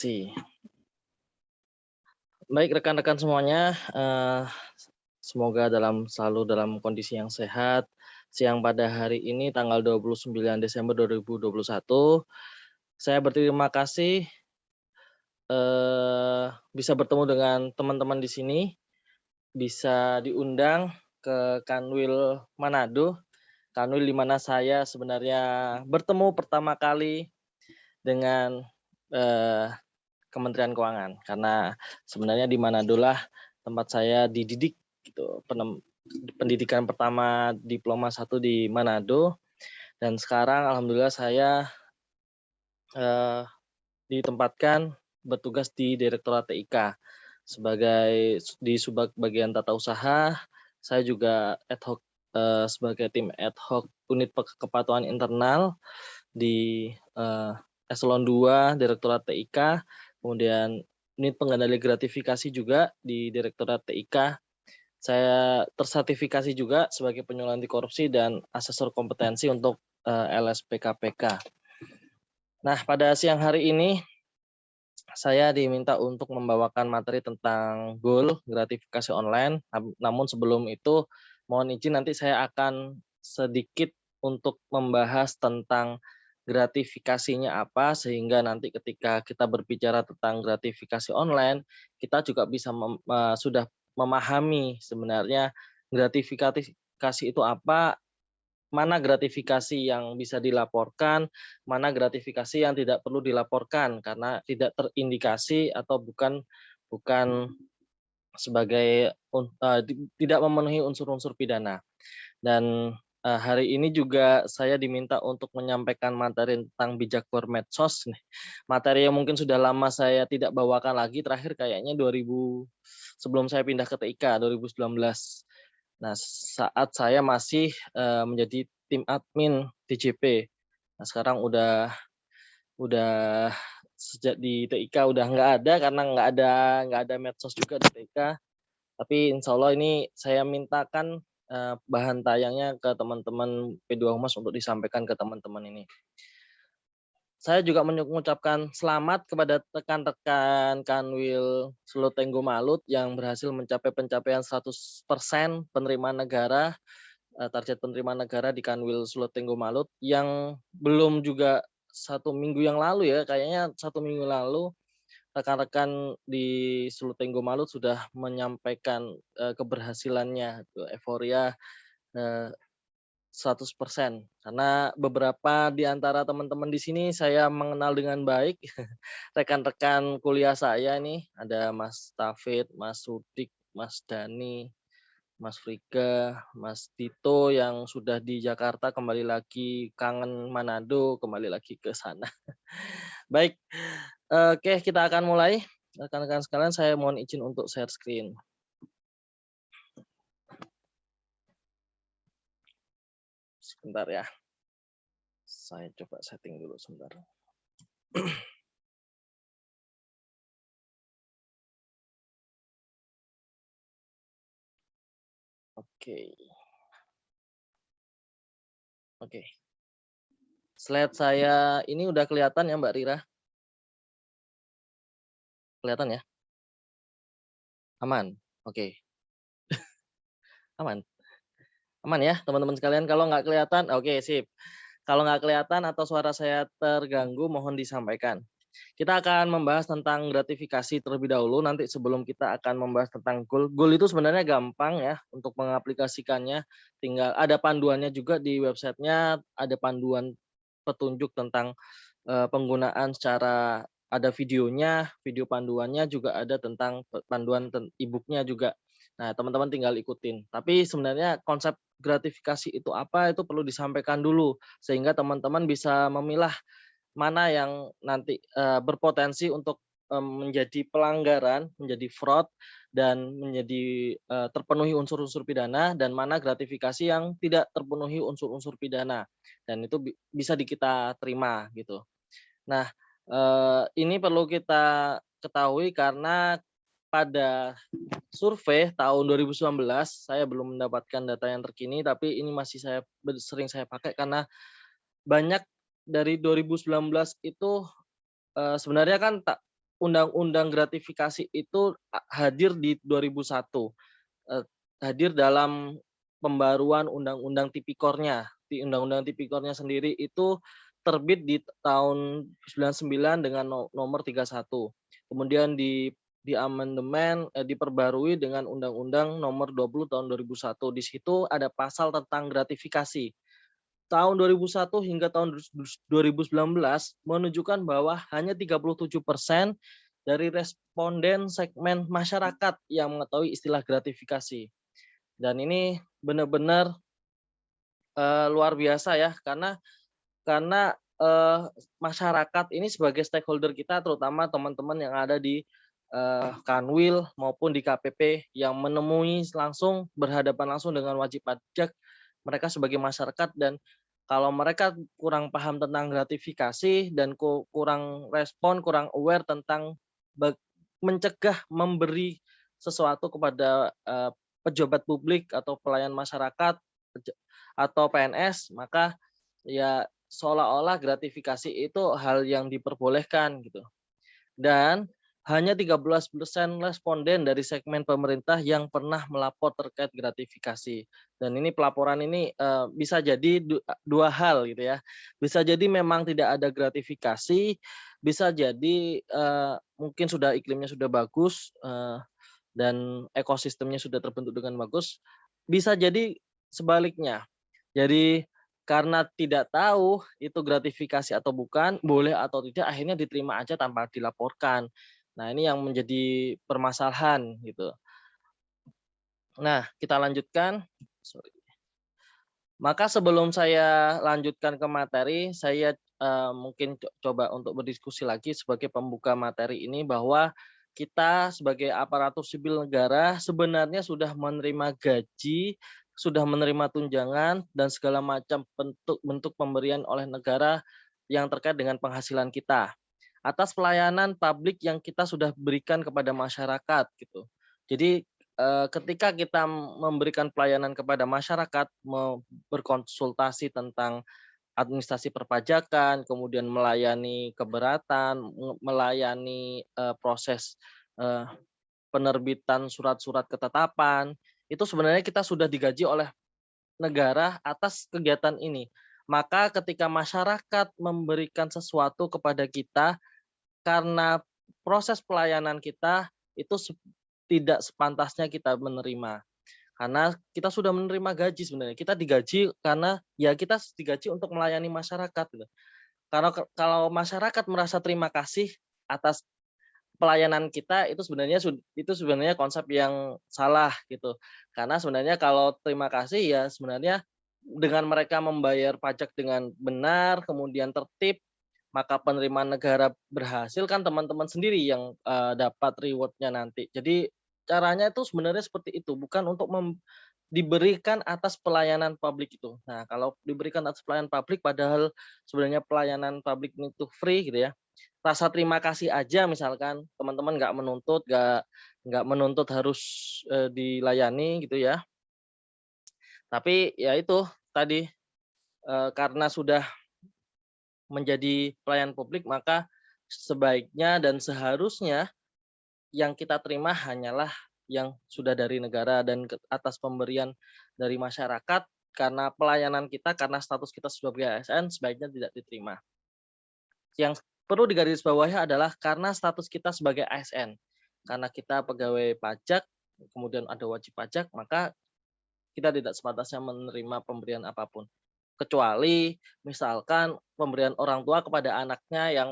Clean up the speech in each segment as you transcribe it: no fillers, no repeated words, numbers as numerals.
Si. Baik rekan-rekan semuanya, semoga selalu dalam kondisi yang sehat. Siang pada hari ini tanggal 29 Desember 2021, saya berterima kasih, bisa bertemu dengan teman-teman di sini, bisa diundang ke Kanwil Manado. Kanwil di mana saya sebenarnya bertemu pertama kali dengan, Kementerian Keuangan, karena sebenarnya di Manadolah tempat saya dididik gitu, pendidikan pertama diploma 1 di Manado, dan sekarang alhamdulillah saya, eee, ditempatkan bertugas di Direktorat TIK sebagai di Bagian Tata Usaha. Saya juga ad hoc, sebagai tim ad hoc unit kepatuhan internal di, eselon 2 Direktorat TIK, kemudian unit pengendali gratifikasi juga di Direktorat TIK. Saya tersertifikasi juga sebagai penyuluh anti korupsi dan asesor kompetensi untuk, LSPKPK. Nah, pada siang hari ini saya diminta untuk membawakan materi tentang goal gratifikasi online. Namun sebelum itu mohon izin nanti saya akan sedikit untuk membahas tentang gratifikasinya apa, sehingga nanti ketika kita berbicara tentang gratifikasi online, kita juga bisa sudah memahami sebenarnya gratifikasi itu apa, mana gratifikasi yang bisa dilaporkan, mana gratifikasi yang tidak perlu dilaporkan karena tidak terindikasi atau bukan bukan sebagai tidak memenuhi unsur-unsur pidana. Dan, hari ini juga saya diminta untuk menyampaikan materi tentang bijak bermedsos nih. Materi yang mungkin sudah lama saya tidak bawakan lagi, terakhir kayaknya sebelum saya pindah ke TIK 2019. Nah, saat saya masih, menjadi tim admin DJP. Nah, sekarang udah sejak di TIK udah nggak ada karena nggak ada medsos juga di TIK. Tapi insya Allah ini saya mintakan, bahan tayangnya ke teman-teman P2 Humas untuk disampaikan ke teman-teman ini. Saya juga mengucapkan selamat kepada rekan-rekan Kanwil Sulutenggo Malut yang berhasil mencapai pencapaian 100% penerimaan negara, target penerimaan negara di Kanwil Sulutenggo Malut yang belum juga 1 minggu yang lalu ya, kayaknya 1 minggu lalu rekan-rekan di Sulutenggo Malut sudah menyampaikan, keberhasilannya, euforia, eee, 100%. Karena beberapa di antara teman-teman di sini saya mengenal dengan baik, rekan-rekan kuliah saya nih, ada Mas Tafid, Mas Rudik, Mas Dani, Mas Friga, Mas Dito yang sudah di Jakarta kembali lagi kangen Manado, kembali lagi ke sana. Baik, oke kita akan mulai. Rekan-rekan sekalian saya mohon izin untuk share screen. Sebentar ya. Saya coba setting dulu sebentar. Oke. Oke. Slide saya ini udah kelihatan ya Mbak Rira? Kelihatan ya? Aman? Oke. Aman? Aman ya teman-teman sekalian? Kalau nggak kelihatan oke sip. Kalau nggak kelihatan atau suara saya terganggu mohon disampaikan. Kita akan membahas tentang gratifikasi terlebih dahulu, nanti sebelum kita akan membahas tentang goal. Goal itu sebenarnya gampang ya untuk mengaplikasikannya, tinggal ada panduannya juga di websitenya, ada panduan petunjuk tentang, penggunaan secara ada videonya, video panduannya juga ada tentang panduan e-book-nya juga. Nah, teman-teman tinggal ikutin. Tapi sebenarnya konsep gratifikasi itu apa, itu perlu disampaikan dulu, sehingga teman-teman bisa memilah mana yang nanti, berpotensi untuk, menjadi pelanggaran, menjadi fraud, dan menjadi, terpenuhi unsur-unsur pidana, dan mana gratifikasi yang tidak terpenuhi unsur-unsur pidana, dan itu bisa kita terima gitu. Nah, ini perlu kita ketahui karena pada survei tahun 2019, saya belum mendapatkan data yang terkini, tapi ini masih sering saya pakai karena banyak dari 2019 itu, sebenarnya kan undang-undang gratifikasi itu hadir di 2001, eee, hadir dalam pembaruan undang-undang Tipikornya. Di undang-undang Tipikornya sendiri itu terbit di tahun 99 dengan nomor 31. Kemudian diamandemen, diperbarui dengan Undang-Undang Nomor 20 Tahun 2001. Di situ ada pasal tentang gratifikasi. Tahun 2001 hingga tahun 2019 menunjukkan bahwa hanya 37% dari responden segmen masyarakat yang mengetahui istilah gratifikasi. Dan ini benar-benar, luar biasa ya, karena, masyarakat ini sebagai stakeholder kita, terutama teman-teman yang ada di, Kanwil maupun di KPP yang menemui langsung, berhadapan langsung dengan wajib pajak, mereka sebagai masyarakat. Dan kalau mereka kurang paham tentang gratifikasi dan kurang respon, kurang aware tentang mencegah memberi sesuatu kepada, pejabat publik atau pelayan masyarakat, atau PNS, maka ya seolah-olah gratifikasi itu hal yang diperbolehkan gitu. Dan hanya 13% responden dari segmen pemerintah yang pernah melapor terkait gratifikasi. Dan ini pelaporan ini, bisa jadi dua hal gitu ya. Bisa jadi memang tidak ada gratifikasi, bisa jadi, mungkin iklimnya sudah bagus, dan ekosistemnya sudah terbentuk dengan bagus, bisa jadi sebaliknya. Jadi karena tidak tahu itu gratifikasi atau bukan, boleh atau tidak, akhirnya diterima aja tanpa dilaporkan. Nah, ini yang menjadi permasalahan gitu. Nah, kita lanjutkan. Sorry. Maka sebelum saya lanjutkan ke materi, saya, mungkin coba untuk berdiskusi lagi sebagai pembuka materi ini, bahwa kita sebagai aparatur sipil negara sebenarnya sudah menerima gaji, sudah menerima tunjangan, dan segala macam bentuk pemberian oleh negara yang terkait dengan penghasilan kita, atas pelayanan publik yang kita sudah berikan kepada masyarakat gitu. Jadi, ketika kita memberikan pelayanan kepada masyarakat, berkonsultasi tentang administrasi perpajakan, kemudian melayani keberatan, melayani, proses, eee, penerbitan surat-surat ketetapan, itu sebenarnya kita sudah digaji oleh negara atas kegiatan ini. Maka ketika masyarakat memberikan sesuatu kepada kita karena proses pelayanan kita itu tidak sepantasnya kita menerima. Karena kita sudah menerima gaji sebenarnya, kita digaji karena ya kita digaji untuk melayani masyarakat gitu. Karena kalau masyarakat merasa terima kasih atas pelayanan kita, itu sebenarnya konsep yang salah gitu. Karena sebenarnya kalau terima kasih ya sebenarnya dengan mereka membayar pajak dengan benar, kemudian tertib, maka penerimaan negara berhasil, kan teman-teman sendiri yang, dapat reward-nya nanti. Jadi caranya itu sebenarnya seperti itu, bukan untuk diberikan atas pelayanan publik itu. Nah, kalau diberikan atas pelayanan publik padahal sebenarnya pelayanan publik itu free gitu ya, rasa terima kasih aja misalkan, teman-teman nggak menuntut harus, dilayani gitu ya. Tapi ya itu tadi, karena sudah menjadi pelayan publik, maka sebaiknya dan seharusnya yang kita terima hanyalah yang sudah dari negara dan atas pemberian dari masyarakat, karena pelayanan kita, karena status kita sebagai ASN sebaiknya tidak diterima. Yang perlu digarisbawahi adalah karena status kita sebagai ASN, karena kita pegawai pajak, kemudian ada wajib pajak, maka kita tidak sepantasnya menerima pemberian apapun. Kecuali misalkan pemberian orang tua kepada anaknya yang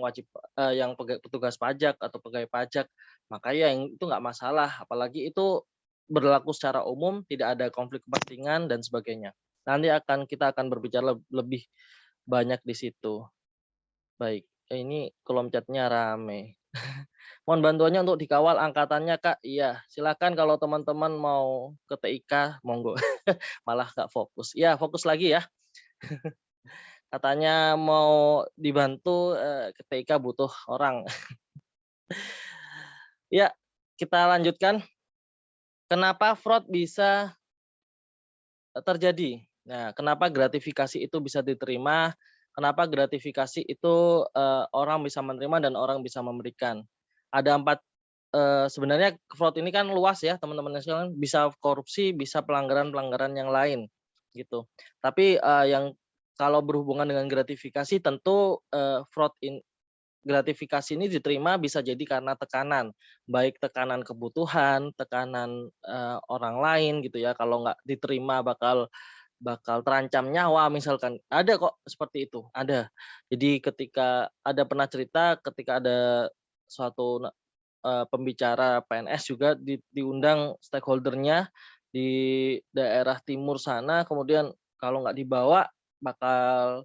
yang petugas pajak atau pegawai pajak, maka ya yang itu nggak masalah, apalagi itu berlaku secara umum, tidak ada konflik kepentingan dan sebagainya. Nanti kita akan berbicara lebih banyak di situ. Baik, ini kolom chatnya rame. Mohon bantuannya untuk dikawal angkatannya, Kak. Iya, silakan kalau teman-teman mau ke TIK, monggo. Malah nggak fokus. Ya, fokus lagi ya. Katanya mau dibantu, ke TIK butuh orang. Ya, kita lanjutkan. Kenapa fraud bisa, terjadi? Nah, kenapa gratifikasi itu bisa diterima? Kenapa gratifikasi itu, orang bisa menerima dan orang bisa memberikan? ada 4 sebenarnya fraud ini kan luas ya teman-teman sekalian, bisa korupsi, bisa pelanggaran-pelanggaran yang lain, gitu. Tapi, yang kalau berhubungan dengan gratifikasi tentu, gratifikasi ini diterima bisa jadi karena tekanan, baik tekanan kebutuhan, tekanan, orang lain gitu ya, kalau nggak diterima bakal bakal terancam nyawa misalkan, ada kok seperti itu, ada. Jadi ketika ada pernah cerita ketika ada suatu pembicara PNS juga diundang stakeholder-nya di daerah timur sana, kemudian kalau nggak dibawa bakal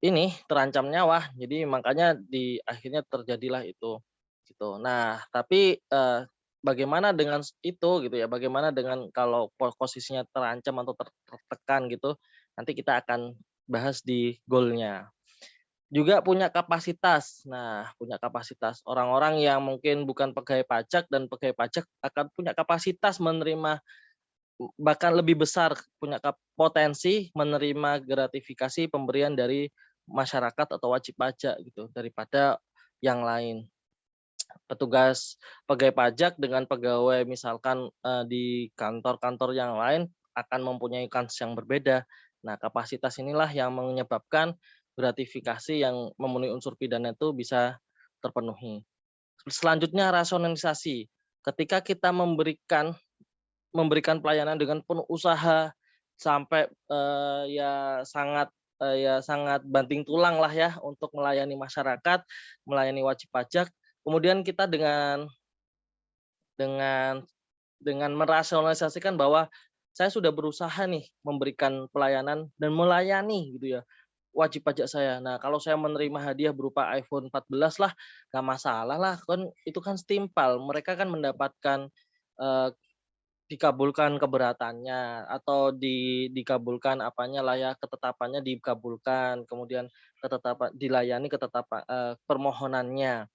ini, terancam nyawa. Jadi makanya akhirnya terjadilah itu, gitu. Nah, tapi, bagaimana dengan itu gitu ya, bagaimana dengan kalau posisinya terancam atau tertekan gitu, nanti kita akan bahas di goalnya. Juga punya kapasitas. Nah, punya kapasitas. Orang-orang yang mungkin bukan pegawai pajak dan pegawai pajak akan punya kapasitas menerima bahkan lebih besar, punya potensi menerima gratifikasi pemberian dari masyarakat atau wajib pajak gitu, daripada yang lain. Petugas pegawai pajak dengan pegawai misalkan, di kantor-kantor yang lain akan mempunyai kans yang berbeda. Nah, kapasitas inilah yang menyebabkan gratifikasi yang memenuhi unsur pidana itu bisa terpenuhi. Selanjutnya rasionalisasi. Ketika kita memberikan memberikan pelayanan dengan penuh usaha sampai, ya sangat banting tulang lah ya untuk melayani masyarakat, melayani wajib pajak, kemudian kita dengan merasionalisasikan bahwa saya sudah berusaha nih memberikan pelayanan dan melayani gitu ya, wajib pajak saya. Nah, kalau saya menerima hadiah berupa iPhone 14 lah, nggak masalah lah, kan itu kan setimpal. Mereka kan mendapatkan, eee, dikabulkan keberatannya atau dikabulkan apanya lah ya, ketetapannya dikabulkan, kemudian dilayani permohonannya.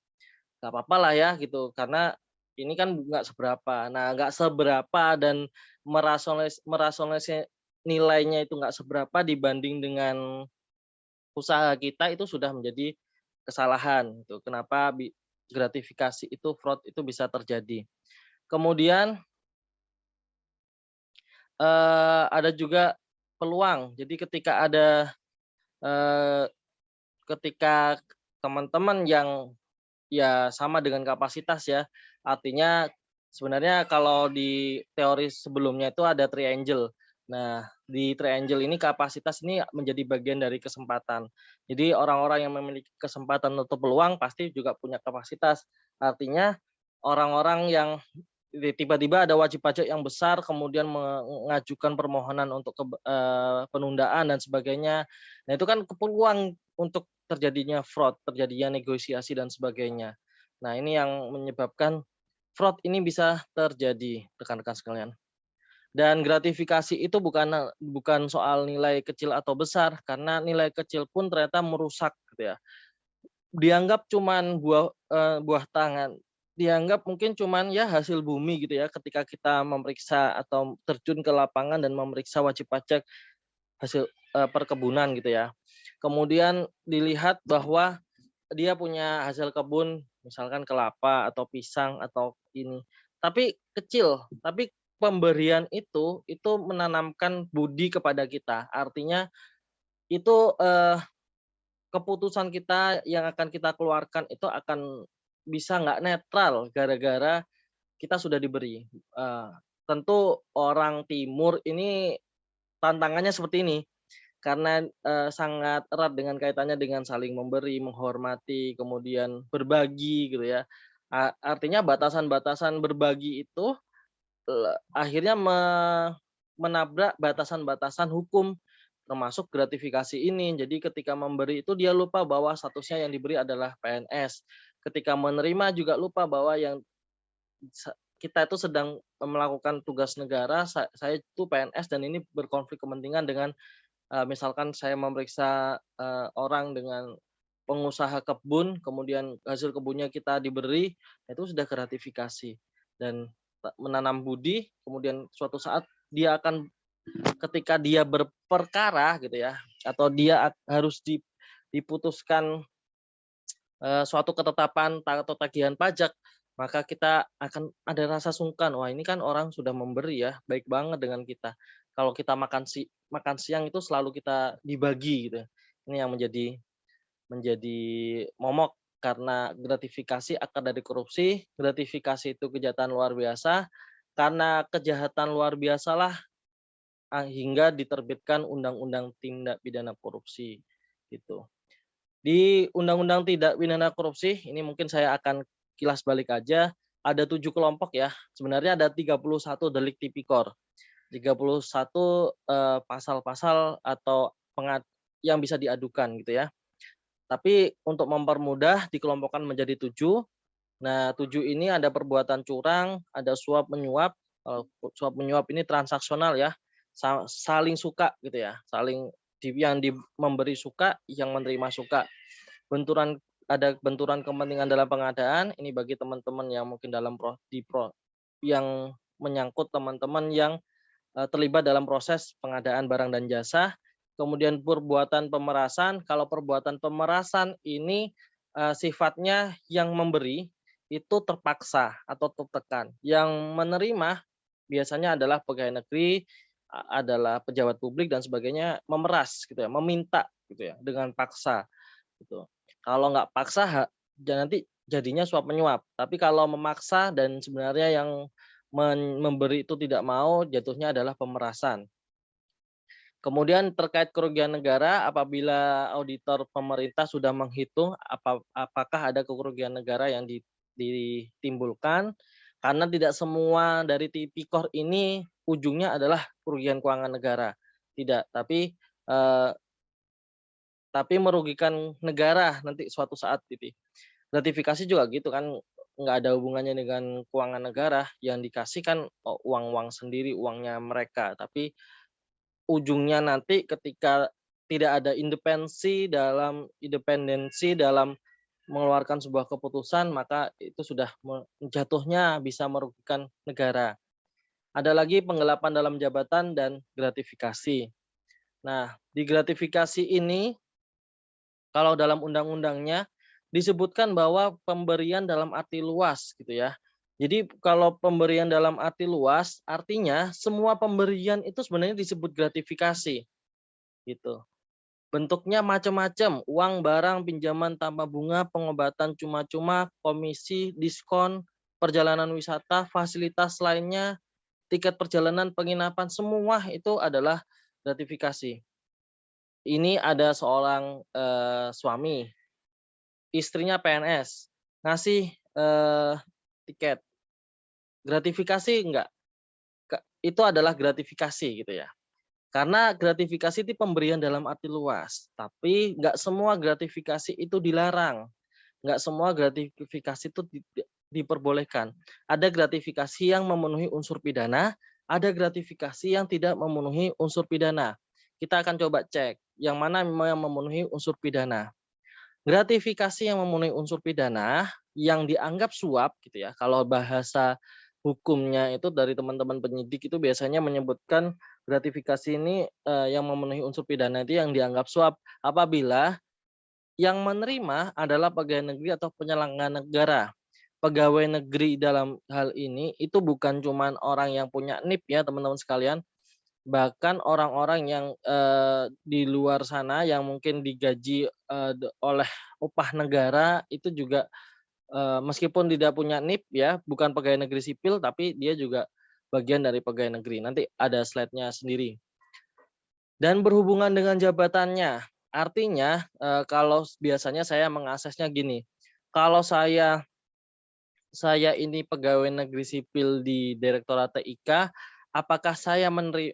Nggak apa-apa lah ya gitu, karena ini kan nggak seberapa. Nah, nggak seberapa dan merasionalisasi nilainya itu nggak seberapa dibanding dengan usaha kita itu sudah menjadi kesalahan gitu. Kenapa gratifikasi itu, fraud itu bisa terjadi. Kemudian, ada juga peluang. Jadi eee, ketika teman-teman yang ya sama dengan kapasitas ya, artinya sebenarnya kalau di teori sebelumnya itu ada triangle. Nah, di triangle ini kapasitas ini menjadi bagian dari kesempatan. Jadi orang-orang yang memiliki kesempatan atau peluang pasti juga punya kapasitas. Artinya orang-orang yang tiba-tiba ada wajib pajak yang besar kemudian mengajukan permohonan untuk penundaan dan sebagainya. Nah, itu kan peluang untuk terjadinya fraud, terjadinya negosiasi dan sebagainya. Nah, ini yang menyebabkan fraud ini bisa terjadi, rekan-rekan sekalian. Dan gratifikasi itu bukan soal nilai kecil atau besar, karena nilai kecil pun ternyata merusak gitu ya. Dianggap cuman buah tangan, dianggap mungkin cuman ya hasil bumi gitu ya, ketika kita memeriksa atau terjun ke lapangan dan memeriksa wajib pajak hasil, perkebunan gitu ya. Kemudian dilihat bahwa dia punya hasil kebun, misalkan kelapa atau pisang atau ini, tapi kecil, tapi pemberian itu menanamkan budi kepada kita. Artinya itu, keputusan kita yang akan kita keluarkan itu akan bisa nggak netral gara-gara kita sudah diberi. Tentu orang timur ini tantangannya seperti ini, karena, sangat erat dengan kaitannya dengan saling memberi, menghormati, kemudian berbagi gitu ya. Artinya batasan-batasan berbagi itu, akhirnya menabrak batasan-batasan hukum, termasuk gratifikasi ini. Jadi ketika memberi itu dia lupa bahwa statusnya yang diberi adalah PNS. Ketika menerima juga lupa bahwa yang kita itu sedang melakukan tugas negara, saya itu PNS dan ini berkonflik kepentingan dengan, misalkan saya memeriksa, orang dengan pengusaha kebun, kemudian hasil kebunnya kita diberi, itu sudah gratifikasi dan menanam budi, kemudian suatu saat dia akan ketika dia berperkara gitu ya, atau dia harus diputuskan suatu ketetapan atau tagihan pajak, maka kita akan ada rasa sungkan, "Wah, ini kan orang sudah memberi ya, baik banget dengan kita." Kalau kita makan siang itu selalu kita dibagi gitu. Ini yang menjadi momok karena gratifikasi akar dari korupsi, gratifikasi itu kejahatan luar biasa, karena kejahatan luar biasalah hingga diterbitkan Undang-Undang Tindak Pidana Korupsi, gitu. Di Undang-Undang Tindak Pidana Korupsi, ini mungkin saya akan kilas balik aja, ada 7 kelompok ya, sebenarnya ada 31 delik tipikor, 31, pasal-pasal atau yang bisa diadukan gitu ya. Tapi untuk mempermudah dikelompokkan menjadi 7. Nah, 7 ini ada perbuatan curang, ada suap menyuap, suap menyuap ini transaksional ya, saling suka gitu ya, saling memberi suka, yang menerima suka. Ada benturan kepentingan dalam pengadaan, ini bagi teman-teman yang mungkin dalam yang menyangkut teman-teman yang terlibat dalam proses pengadaan barang dan jasa. Kemudian perbuatan pemerasan, kalau perbuatan pemerasan ini sifatnya yang memberi itu terpaksa atau tertekan. Yang menerima biasanya adalah pegawai negeri, adalah pejabat publik dan sebagainya, memeras gitu ya, meminta gitu ya, dengan paksa gitu. Kalau nggak paksa nanti jadinya suap menyuap. Tapi kalau memaksa dan sebenarnya yang memberi itu tidak mau, jatuhnya adalah pemerasan. Kemudian terkait kerugian negara, apabila auditor pemerintah sudah menghitung apakah ada kerugian negara yang ditimbulkan, karena tidak semua dari tipikor ini ujungnya adalah kerugian keuangan negara, tidak, eee, tapi merugikan negara nanti suatu saat gitu. Gratifikasi juga gitu kan, nggak ada hubungannya dengan keuangan negara, yang dikasih kan uang-uang sendiri, uangnya mereka, tapi ujungnya nanti ketika tidak ada independensi dalam mengeluarkan sebuah keputusan, maka itu sudah jatuhnya bisa merugikan negara. Ada lagi penggelapan dalam jabatan dan gratifikasi. Nah, di gratifikasi ini kalau dalam undang-undangnya disebutkan bahwa pemberian dalam arti luas gitu ya. Jadi kalau pemberian dalam arti luas artinya semua pemberian itu sebenarnya disebut gratifikasi gitu. Bentuknya macam-macam, uang, barang, pinjaman tanpa bunga, pengobatan cuma-cuma, komisi, diskon, perjalanan wisata, fasilitas lainnya, tiket perjalanan, penginapan, semua itu adalah gratifikasi. Ini ada seorang suami, istrinya PNS, ngasih tiket, gratifikasi enggak? Itu adalah gratifikasi gitu ya. Karena gratifikasi itu pemberian dalam arti luas, tapi nggak semua gratifikasi itu dilarang, nggak semua gratifikasi itu diperbolehkan. Ada gratifikasi yang memenuhi unsur pidana, ada gratifikasi yang tidak memenuhi unsur pidana. Kita akan coba cek yang mana yang memenuhi unsur pidana. Gratifikasi yang memenuhi unsur pidana yang dianggap suap gitu ya, kalau bahasa hukumnya itu dari teman-teman penyidik itu biasanya menyebutkan gratifikasi ini, yang memenuhi unsur pidana itu yang dianggap suap apabila yang menerima adalah pegawai negeri atau penyelenggara negara. Pegawai negeri dalam hal ini itu bukan cuman orang yang punya NIP ya teman-teman sekalian, bahkan orang-orang yang, di luar sana yang mungkin digaji, oleh upah negara itu juga, meskipun tidak punya NIP ya, bukan pegawai negeri sipil, tapi dia juga bagian dari pegawai negeri. Nanti ada slide-nya sendiri. Dan berhubungan dengan jabatannya, artinya, kalau biasanya saya mengaksesnya gini, kalau saya ini pegawai negeri sipil di Direktorat TIK, apakah saya menerima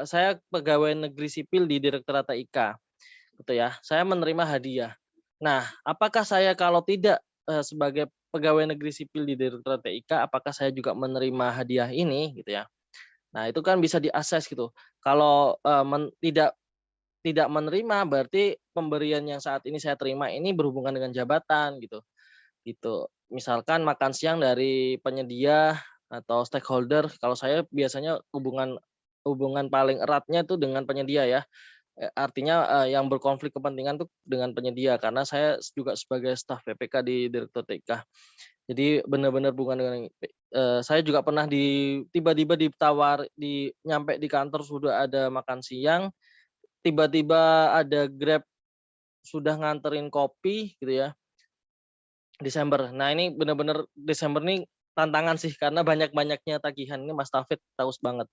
saya pegawai negeri sipil di Direktorat TIK, gitu ya, saya menerima hadiah. Nah, apakah saya kalau tidak, sebagai pegawai negeri sipil di Direktorat TIK, apakah saya juga menerima hadiah ini, gitu ya. Nah, itu kan bisa diakses gitu. Kalau, tidak menerima, berarti pemberian yang saat ini saya terima ini berhubungan dengan jabatan, gitu. Misalkan makan siang dari penyedia atau stakeholder, kalau saya biasanya hubungan hubungan paling eratnya itu dengan penyedia ya, artinya, yang berkonflik kepentingan tuh dengan penyedia karena saya juga sebagai staf PPK di Direktur TK. Jadi benar-benar bukan dengan saya juga pernah tiba-tiba nyampe di kantor sudah ada makan siang, tiba-tiba ada Grab sudah nganterin kopi gitu ya, Desember. Nah ini benar-benar Desember nih tantangan sih karena banyak-banyaknya tagihan, ini Mas Taufik tahu banget.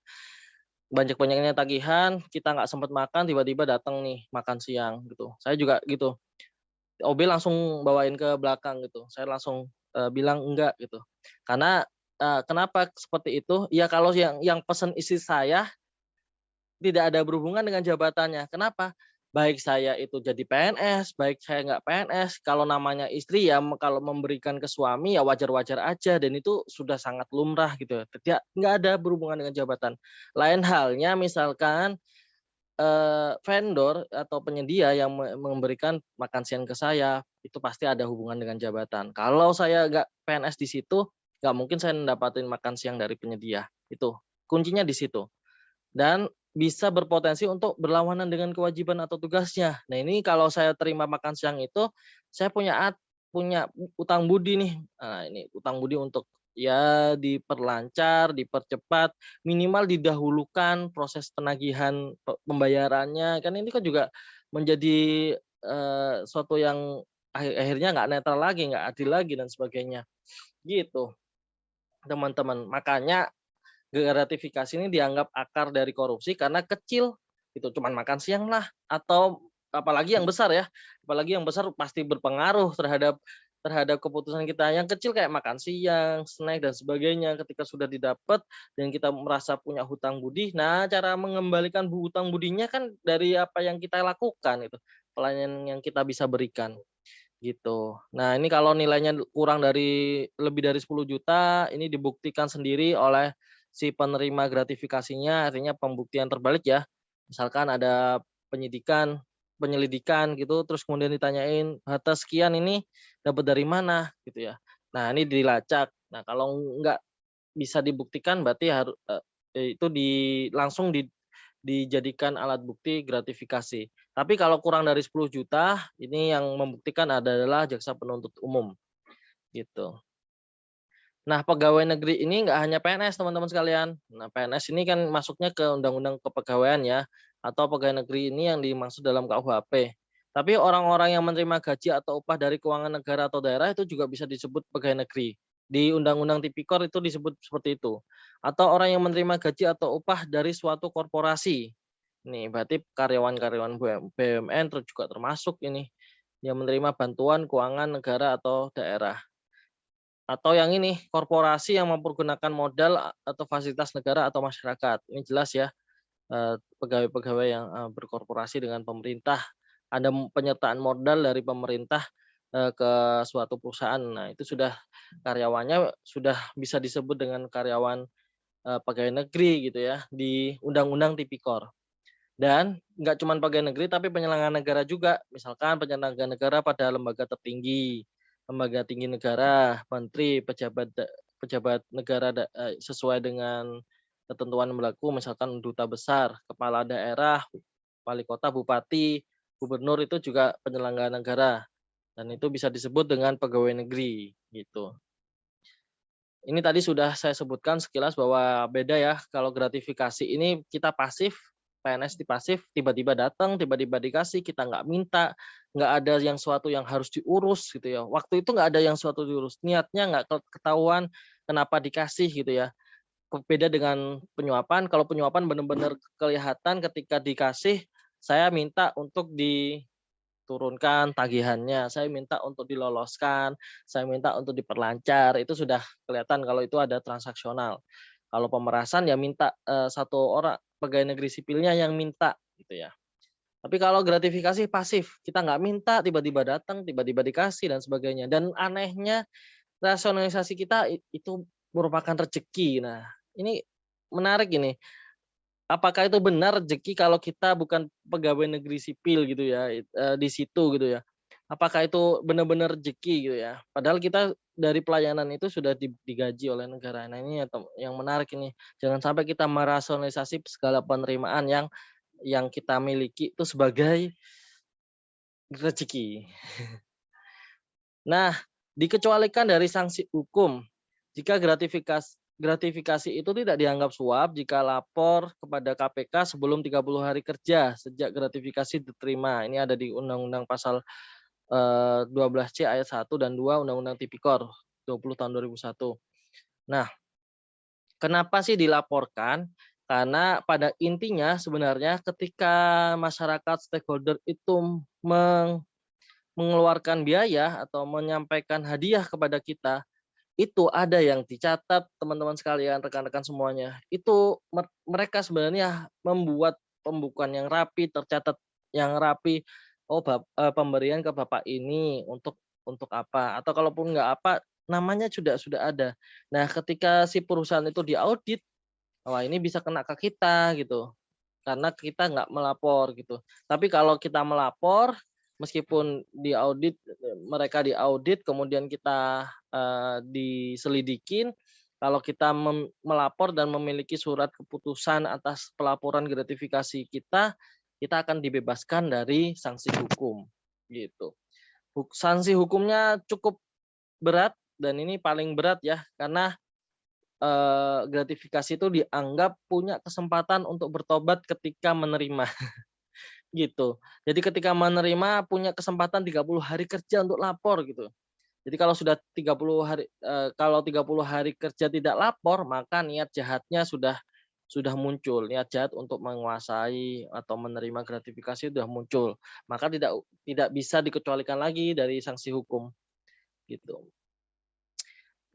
Banyak-banyaknya tagihan, kita nggak sempet makan, tiba-tiba datang nih makan siang gitu. Saya juga gitu, OB langsung bawain ke belakang gitu, saya langsung, bilang enggak gitu. Karena, kenapa seperti itu, ya kalau yang pesen istri saya tidak ada berhubungan dengan jabatannya. Kenapa? Baik saya itu jadi PNS, baik saya nggak PNS, kalau namanya istri ya kalau memberikan ke suami ya wajar-wajar aja dan itu sudah sangat lumrah gitu ya. Nggak ada berhubungan dengan jabatan. Lain halnya misalkan, vendor atau penyedia yang memberikan makan siang ke saya, itu pasti ada hubungan dengan jabatan. Kalau saya nggak PNS di situ, nggak mungkin saya mendapatkan makan siang dari penyedia, itu. Kuncinya di situ. Dan bisa berpotensi untuk berlawanan dengan kewajiban atau tugasnya. Nah ini kalau saya terima makan siang itu, saya punya utang budi nih. Nah ini utang budi untuk ya diperlancar, dipercepat, minimal didahulukan proses penagihan pembayarannya, kan ini kan juga menjadi, suatu yang akhirnya nggak netral lagi, nggak adil lagi dan sebagainya, gitu teman-teman. Makanya gratifikasi ini dianggap akar dari korupsi karena kecil, gitu, cuman makan siang lah, atau apalagi yang besar ya, apalagi yang besar pasti berpengaruh terhadap terhadap keputusan kita. Yang kecil kayak makan siang, snack dan sebagainya ketika sudah didapat dan kita merasa punya hutang budi, nah cara mengembalikan hutang budinya kan dari apa yang kita lakukan itu, pelayanan yang kita bisa berikan, gitu. Nah ini kalau nilainya kurang dari lebih dari 10 juta ini dibuktikan sendiri oleh si penerima gratifikasinya, artinya pembuktian terbalik ya. Misalkan ada penyelidikan gitu, terus kemudian ditanyain, "Harta sekian ini dapat dari mana?" Gitu ya. Nah ini dilacak. Nah kalau nggak bisa dibuktikan berarti itu langsung dijadikan alat bukti gratifikasi. Tapi kalau kurang dari 10 juta, ini yang membuktikan adalah jaksa penuntut umum, gitu. Nah, pegawai negeri ini nggak hanya PNS teman-teman sekalian. Nah, PNS ini kan masuknya ke Undang-Undang Kepegawaian ya, atau pegawai negeri ini yang dimaksud dalam KUHP. Tapi orang-orang yang menerima gaji atau upah dari keuangan negara atau daerah itu juga bisa disebut pegawai negeri. Di Undang-Undang Tipikor itu disebut seperti itu. Atau orang yang menerima gaji atau upah dari suatu korporasi. Nih, berarti karyawan-karyawan BUMN juga termasuk ini yang menerima bantuan keuangan negara atau daerah. Atau yang ini, korporasi yang mempergunakan modal atau fasilitas negara atau masyarakat. Ini jelas ya, pegawai-pegawai yang, berkorporasi dengan pemerintah. Ada penyertaan modal dari pemerintah, ke suatu perusahaan. Nah, itu sudah karyawannya sudah bisa disebut dengan karyawan, pegawai negeri gitu ya, di Undang-Undang Tipikor. Dan nggak cuma pegawai negeri tapi penyelenggara negara juga, misalkan penyelenggara negara pada lembaga tertinggi, lembaga tinggi negara, menteri, pejabat negara sesuai dengan ketentuan yang berlaku, misalkan duta besar, kepala daerah, wali kota, bupati, gubernur itu juga penyelenggara negara dan itu bisa disebut dengan pegawai negeri, gitu. Ini tadi sudah saya sebutkan sekilas bahwa beda ya, kalau gratifikasi ini kita pasif, PNS di pasif, tiba-tiba datang, tiba-tiba dikasih, kita nggak minta, nggak ada yang suatu yang harus diurus gitu ya. Waktu itu nggak ada yang suatu diurus, niatnya nggak ketahuan kenapa dikasih gitu ya. Beda dengan penyuapan, kalau penyuapan benar-benar kelihatan ketika dikasih, saya minta untuk turunkan tagihannya, saya minta untuk diloloskan, saya minta untuk diperlancar, itu sudah kelihatan kalau itu ada transaksional. Kalau pemerasan ya minta, satu orang pegawai negeri sipilnya yang minta gitu ya. Tapi kalau gratifikasi pasif, kita nggak minta tiba-tiba datang, tiba-tiba dikasih dan sebagainya. Dan anehnya rasionalisasi kita itu merupakan rezeki. Nah, ini menarik ini. Apakah itu benar rezeki kalau kita bukan pegawai negeri sipil gitu ya, di situ gitu ya. Apakah itu benar-benar rezeki gitu ya. Padahal kita dari pelayanan itu sudah digaji oleh negara. Nah ini yang menarik ini. Jangan sampai kita merasionalisasi segala penerimaan yang yang kita miliki itu sebagai rezeki. Nah, dikecualikan dari sanksi hukum jika gratifikasi itu tidak dianggap suap jika lapor kepada KPK sebelum 30 hari kerja sejak gratifikasi diterima. Ini ada di Undang-Undang Pasal 12C ayat 1 dan 2 Undang-Undang Tipikor 20 tahun 2001. Nah, kenapa sih dilaporkan? Karena pada intinya sebenarnya ketika masyarakat stakeholder itu mengeluarkan biaya atau menyampaikan hadiah kepada kita, itu ada yang dicatat teman-teman sekalian, rekan-rekan semuanya. Itu mereka sebenarnya membuat pembukuan yang rapi, tercatat yang rapi. Oh, pemberian ke Bapak ini untuk apa? Atau kalaupun nggak apa, namanya sudah ada. Nah, ketika si perusahaan itu diaudit, wah ini bisa kena ke kita gitu. Karena kita nggak melapor gitu. Tapi kalau kita melapor, meskipun diaudit, mereka diaudit, kemudian kita diselidikin, kalau kita melapor dan memiliki surat keputusan atas pelaporan gratifikasi kita, kita akan dibebaskan dari sanksi hukum gitu. Sanksi hukumnya cukup berat dan ini paling berat ya karena gratifikasi itu dianggap punya kesempatan untuk bertobat ketika menerima, gitu. Jadi ketika menerima punya kesempatan 30 hari kerja untuk lapor gitu. Jadi kalau sudah 30 hari kalau 30 hari kerja tidak lapor, maka niat jahatnya sudah muncul, niat jahat untuk menguasai atau menerima gratifikasi sudah muncul. Maka tidak bisa dikecualikan lagi dari sanksi hukum, gitu.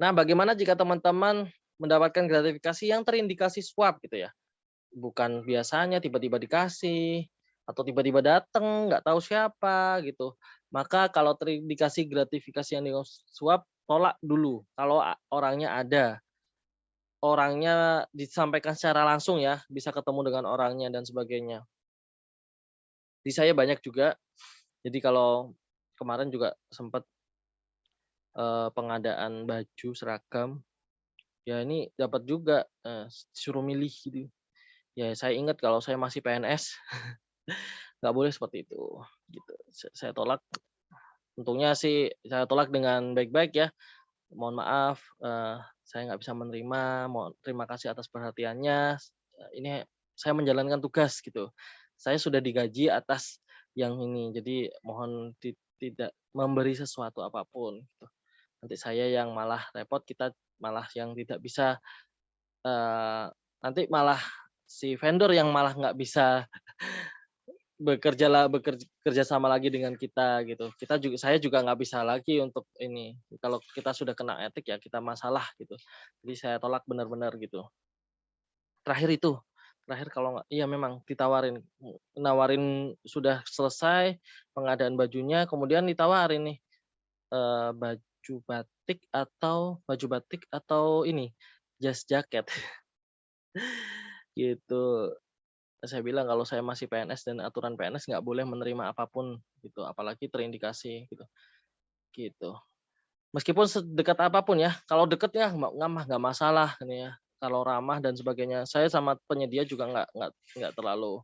Nah, bagaimana jika teman-teman mendapatkan gratifikasi yang terindikasi suap gitu ya? Bukan biasanya tiba-tiba dikasih, atau tiba-tiba datang, nggak tahu siapa gitu. Maka kalau terindikasi gratifikasi yang suap, tolak dulu kalau orangnya ada. Orangnya disampaikan secara langsung ya, bisa ketemu dengan orangnya dan sebagainya. Di saya banyak juga, jadi kalau kemarin juga sempat, pengadaan baju seragam, ya ini dapat juga, disuruh milih gitu. Ya saya ingat kalau saya masih PNS, nggak boleh seperti itu, gitu. Saya tolak, untungnya sih saya tolak dengan baik-baik ya, "Mohon maaf, saya nggak bisa menerima, mohon terima kasih atas perhatiannya, ini saya menjalankan tugas," gitu. "Saya sudah digaji atas yang ini, jadi mohon tidak memberi sesuatu apapun," gitu. Nanti saya yang malah repot, kita malah yang tidak bisa, nanti malah si vendor yang malah nggak bisa kerja sama lagi dengan kita gitu. Saya juga nggak bisa lagi untuk ini, kalau kita sudah kena etik ya kita masalah gitu. Jadi saya tolak benar-benar gitu. Terakhir itu, terakhir kalau nggak iya memang ditawarin, nawarin sudah selesai pengadaan bajunya kemudian ditawarin nih, baju batik atau ini, jas jaket gitu. Saya bilang kalau saya masih PNS dan aturan PNS nggak boleh menerima apapun gitu, apalagi terindikasi gitu, gitu. Meskipun sedekat apapun ya, kalau deket ya nggak masalah ini ya, kalau ramah dan sebagainya. Saya sama penyedia juga nggak terlalu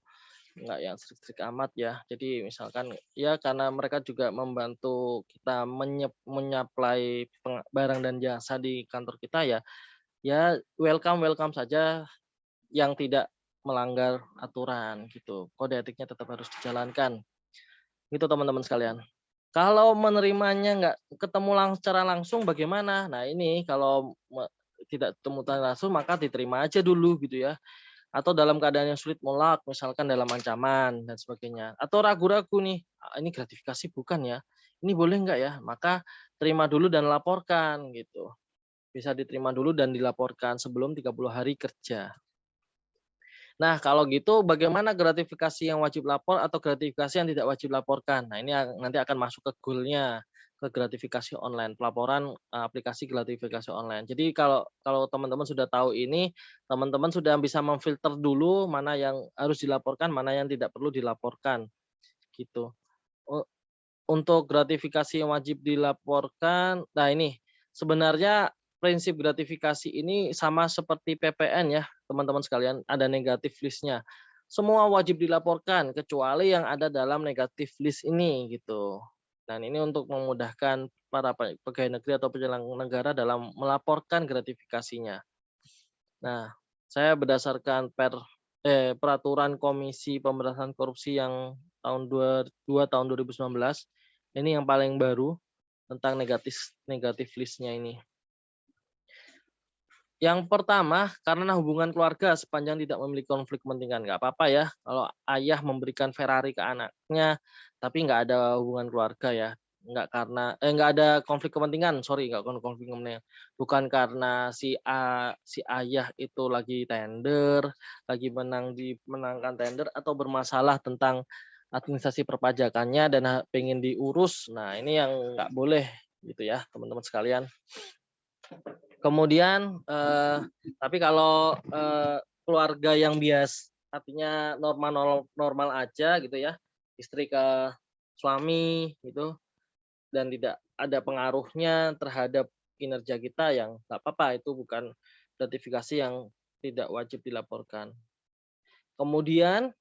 nggak yang strict-strict amat ya. Jadi misalkan ya karena mereka juga membantu kita menyuplai barang dan jasa di kantor kita ya, ya welcome-welcome saja yang tidak melanggar aturan gitu. Kode etiknya tetap harus dijalankan. Gitu teman-teman sekalian. Kalau menerimanya nggak ketemu secara langsung bagaimana? Nah ini kalau tidak ketemu langsung maka diterima aja dulu gitu ya. Atau dalam keadaan yang sulit menolak, misalkan dalam ancaman dan sebagainya. Atau ragu-ragu nih, ini gratifikasi bukan ya? Ini boleh nggak ya? Maka terima dulu dan laporkan gitu. Bisa diterima dulu dan dilaporkan sebelum 30 hari kerja. Nah, kalau gitu bagaimana gratifikasi yang wajib lapor atau gratifikasi yang tidak wajib laporkan? Nah, ini nanti akan masuk ke goal-nya, ke gratifikasi online, pelaporan aplikasi gratifikasi online. Jadi kalau kalau teman-teman sudah tahu ini, teman-teman sudah bisa memfilter dulu mana yang harus dilaporkan, mana yang tidak perlu dilaporkan, gitu. U untuk gratifikasi yang wajib dilaporkan, nah ini sebenarnya prinsip gratifikasi ini sama seperti PPN ya, teman-teman sekalian, ada negatif list-nya. semua wajib dilaporkan kecuali yang ada dalam negatif list ini gitu. Dan ini untuk memudahkan para pegawai negeri atau penyelenggara negara dalam melaporkan gratifikasinya. Nah, saya berdasarkan peraturan Komisi Pemberantasan Korupsi yang tahun 22 tahun 2019, ini yang paling baru tentang negatif negatif list-nya ini. Yang pertama, karena hubungan keluarga sepanjang tidak memiliki konflik kepentingan. Nggak apa-apa ya, kalau ayah memberikan Ferrari ke anaknya, tapi nggak ada hubungan keluarga ya. Nggak ada konflik kepentingan, sorry, nggak konflik kepentingan. Bukan karena si ayah itu lagi tender, lagi menangkan tender atau bermasalah tentang administrasi perpajakannya dan pengen diurus. Nah, ini yang nggak boleh gitu ya, teman-teman sekalian. Kemudian, tapi kalau, keluarga yang artinya normal aja gitu ya, istri ke suami gitu, dan tidak ada pengaruhnya terhadap kinerja kita, yang nggak apa-apa, itu bukan gratifikasi yang tidak wajib dilaporkan. Kemudian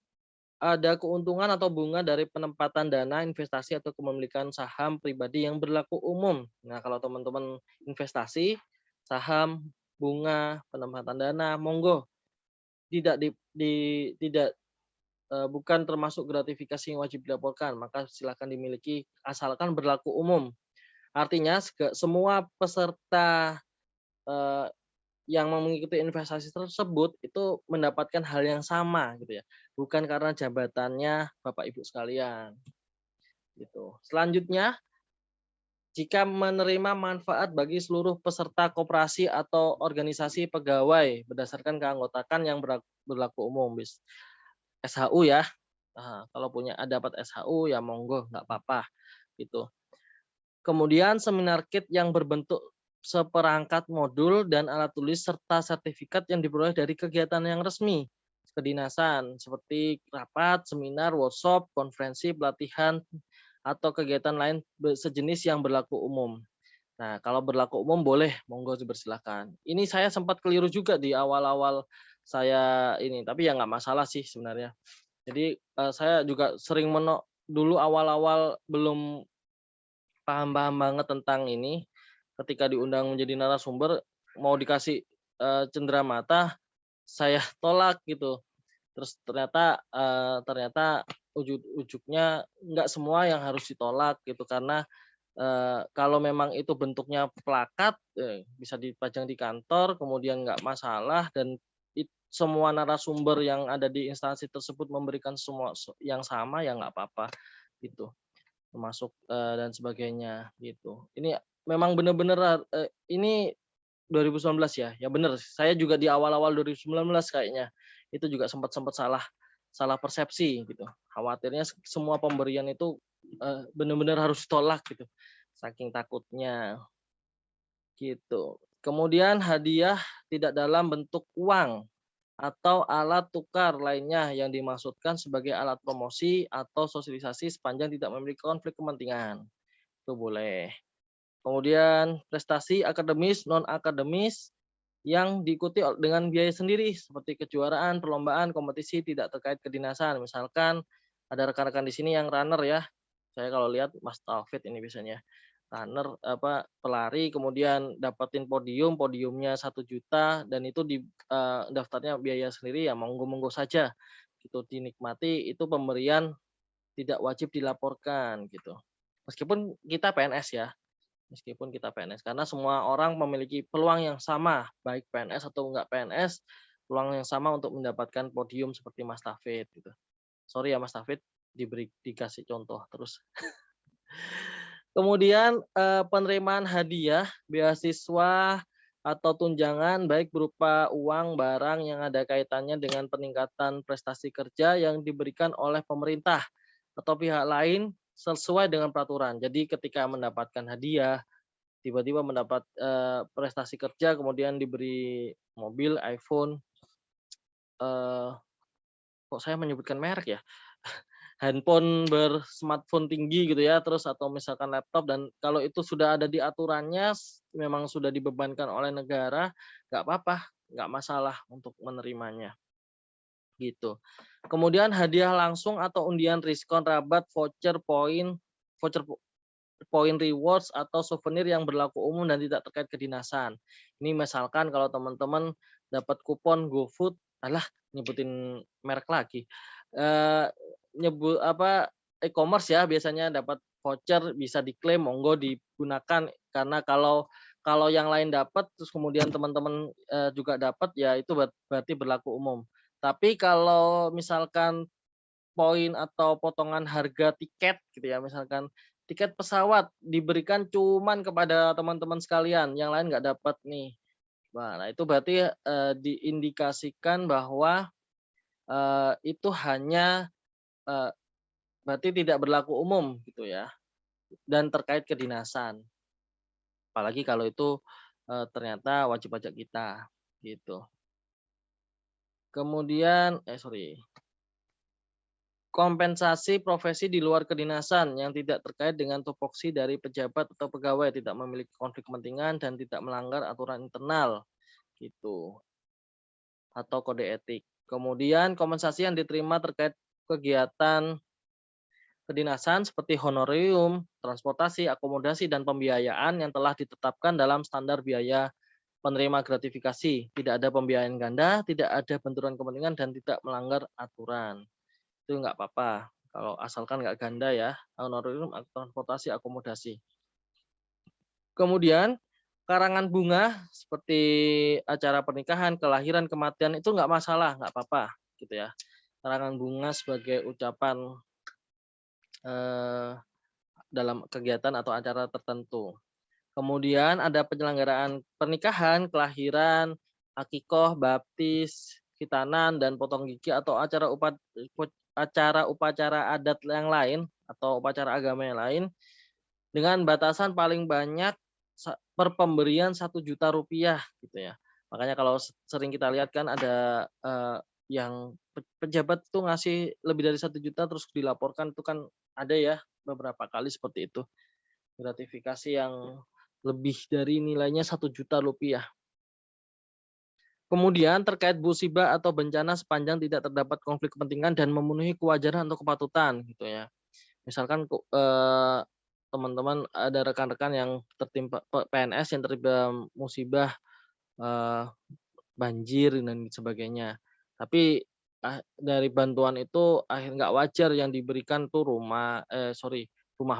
ada keuntungan atau bunga dari penempatan dana investasi atau kepemilikan saham pribadi yang berlaku umum. Nah, kalau teman-teman investasi, saham, bunga, penempatan dana, monggo tidak tidak, bukan termasuk gratifikasi yang wajib dilaporkan, maka silakan dimiliki asalkan berlaku umum. Artinya semua peserta, eee, yang mengikuti investasi tersebut itu mendapatkan hal yang sama gitu ya, bukan karena jabatannya Bapak Ibu sekalian, gitu. Selanjutnya, jika menerima manfaat bagi seluruh peserta koperasi atau organisasi pegawai berdasarkan keanggotaan yang berlaku umum, SHU ya. Kalau dapat SHU ya monggo nggak apa-apa gitu. Kemudian seminar kit yang berbentuk seperangkat modul dan alat tulis serta sertifikat yang diperoleh dari kegiatan yang resmi kedinasan seperti rapat, seminar, workshop, konferensi, pelatihan, atau kegiatan lain sejenis yang berlaku umum. Nah, kalau berlaku umum boleh, monggo dipersilakan. Ini saya sempat keliru juga di awal-awal saya ini, tapi ya nggak masalah sih sebenarnya. Jadi, saya juga sering dulu awal-awal belum paham-paham banget tentang ini, ketika diundang menjadi narasumber, mau dikasih, cenderamata, saya tolak gitu. Terus ternyata ujug-ujugnya nggak semua yang harus ditolak gitu, karena, kalau memang itu bentuknya plakat, bisa dipajang di kantor, kemudian nggak masalah dan semua narasumber yang ada di instansi tersebut memberikan semua yang sama, ya nggak apa-apa, gitu. Termasuk, dan sebagainya gitu. Ini memang benar-benar ini 2019 ya? Ya bener, saya juga di awal-awal 2019 kayaknya, itu juga sempat sempat salah salah persepsi gitu. Khawatirnya semua pemberian itu, benar-benar harus ditolak gitu, saking takutnya, gitu. Kemudian hadiah tidak dalam bentuk uang atau alat tukar lainnya yang dimaksudkan sebagai alat promosi atau sosialisasi sepanjang tidak memiliki konflik kepentingan, itu boleh. Kemudian prestasi akademis, non akademis yang diikuti dengan biaya sendiri seperti kejuaraan, perlombaan, kompetisi tidak terkait kedinasan. Misalkan ada rekan-rekan di sini yang runner ya. Saya kalau lihat Mas Taufik ini biasanya runner pelari kemudian dapetin podiumnya 1 juta dan itu daftarnya biaya sendiri, ya monggo-monggo saja gitu, dinikmati, itu pemberian tidak wajib dilaporkan gitu. Meskipun kita PNS ya. Meskipun kita PNS, karena semua orang memiliki peluang yang sama, baik PNS atau enggak PNS, peluang yang sama untuk mendapatkan podium seperti Mas Tafid gitu. Sorry ya Mas Tafid, dikasih contoh terus. Kemudian, penerimaan hadiah, beasiswa, atau tunjangan baik berupa uang, barang yang ada kaitannya dengan peningkatan prestasi kerja yang diberikan oleh pemerintah atau pihak lain sesuai dengan peraturan. Jadi ketika mendapatkan hadiah, tiba-tiba mendapat, prestasi kerja kemudian diberi mobil, iPhone, eee, kok saya menyebutkan merek ya? Handphone bersmartphone tinggi gitu ya, terus atau misalkan laptop, dan kalau itu sudah ada di aturannya, memang sudah dibebankan oleh negara, nggak apa-apa, nggak masalah untuk menerimanya. gitu. Kemudian hadiah langsung atau undian diskon, rabat, voucher poin rewards atau souvenir yang berlaku umum dan tidak terkait kedinasan. Ini misalkan kalau teman-teman dapat kupon GoFood, alah nyebutin merek lagi. Eee, e-commerce ya biasanya dapat voucher bisa diklaim, monggo digunakan karena kalau kalau yang lain dapat terus kemudian teman-teman, juga dapat ya itu berarti berlaku umum. Tapi kalau misalkan poin atau potongan harga tiket gitu ya, misalkan tiket pesawat diberikan cuman kepada teman-teman sekalian, yang lain nggak dapat nih. Nah itu berarti, diindikasikan bahwa, itu hanya, eee, berarti tidak berlaku umum gitu ya, dan terkait kedinasan. Apalagi kalau itu, ternyata wajib pajak kita, gitu. Kemudian kompensasi profesi di luar kedinasan yang tidak terkait dengan tupoksi dari pejabat atau pegawai, tidak memiliki konflik kepentingan dan tidak melanggar aturan internal, gitu, atau kode etik. Kemudian kompensasi yang diterima terkait kegiatan kedinasan seperti honorarium, transportasi, akomodasi, dan pembiayaan yang telah ditetapkan dalam standar biaya penerima gratifikasi. Tidak ada pembiayaan ganda, tidak ada benturan kepentingan, dan tidak melanggar aturan. Itu nggak apa-apa, kalau asalkan nggak ganda ya, honorarium, transportasi, akomodasi. Kemudian karangan bunga seperti acara pernikahan, kelahiran, kematian itu nggak masalah, nggak apa-apa gitu ya. Karangan bunga sebagai ucapan, eee, dalam kegiatan atau acara tertentu. Kemudian ada penyelenggaraan pernikahan, kelahiran, akikoh, baptis, khitanan, dan potong gigi atau acara upacara adat yang lain atau upacara agama yang lain dengan batasan paling banyak per pemberian Rp1.000.000 gitu ya. Makanya kalau sering kita lihat kan ada, yang pejabat tuh ngasih lebih dari 1 juta terus dilaporkan itu kan ada ya beberapa kali seperti itu. Gratifikasi yang lebih dari nilainya Rp1.000.000. Kemudian terkait musibah atau bencana sepanjang tidak terdapat konflik kepentingan dan memenuhi kewajaran atau kepatutan gitu ya. Misalkan teman-teman ada rekan-rekan yang tertimpa PNS yang tertimpa musibah, eee, banjir dan sebagainya. Tapi, dari bantuan itu nggak wajar yang diberikan tuh rumah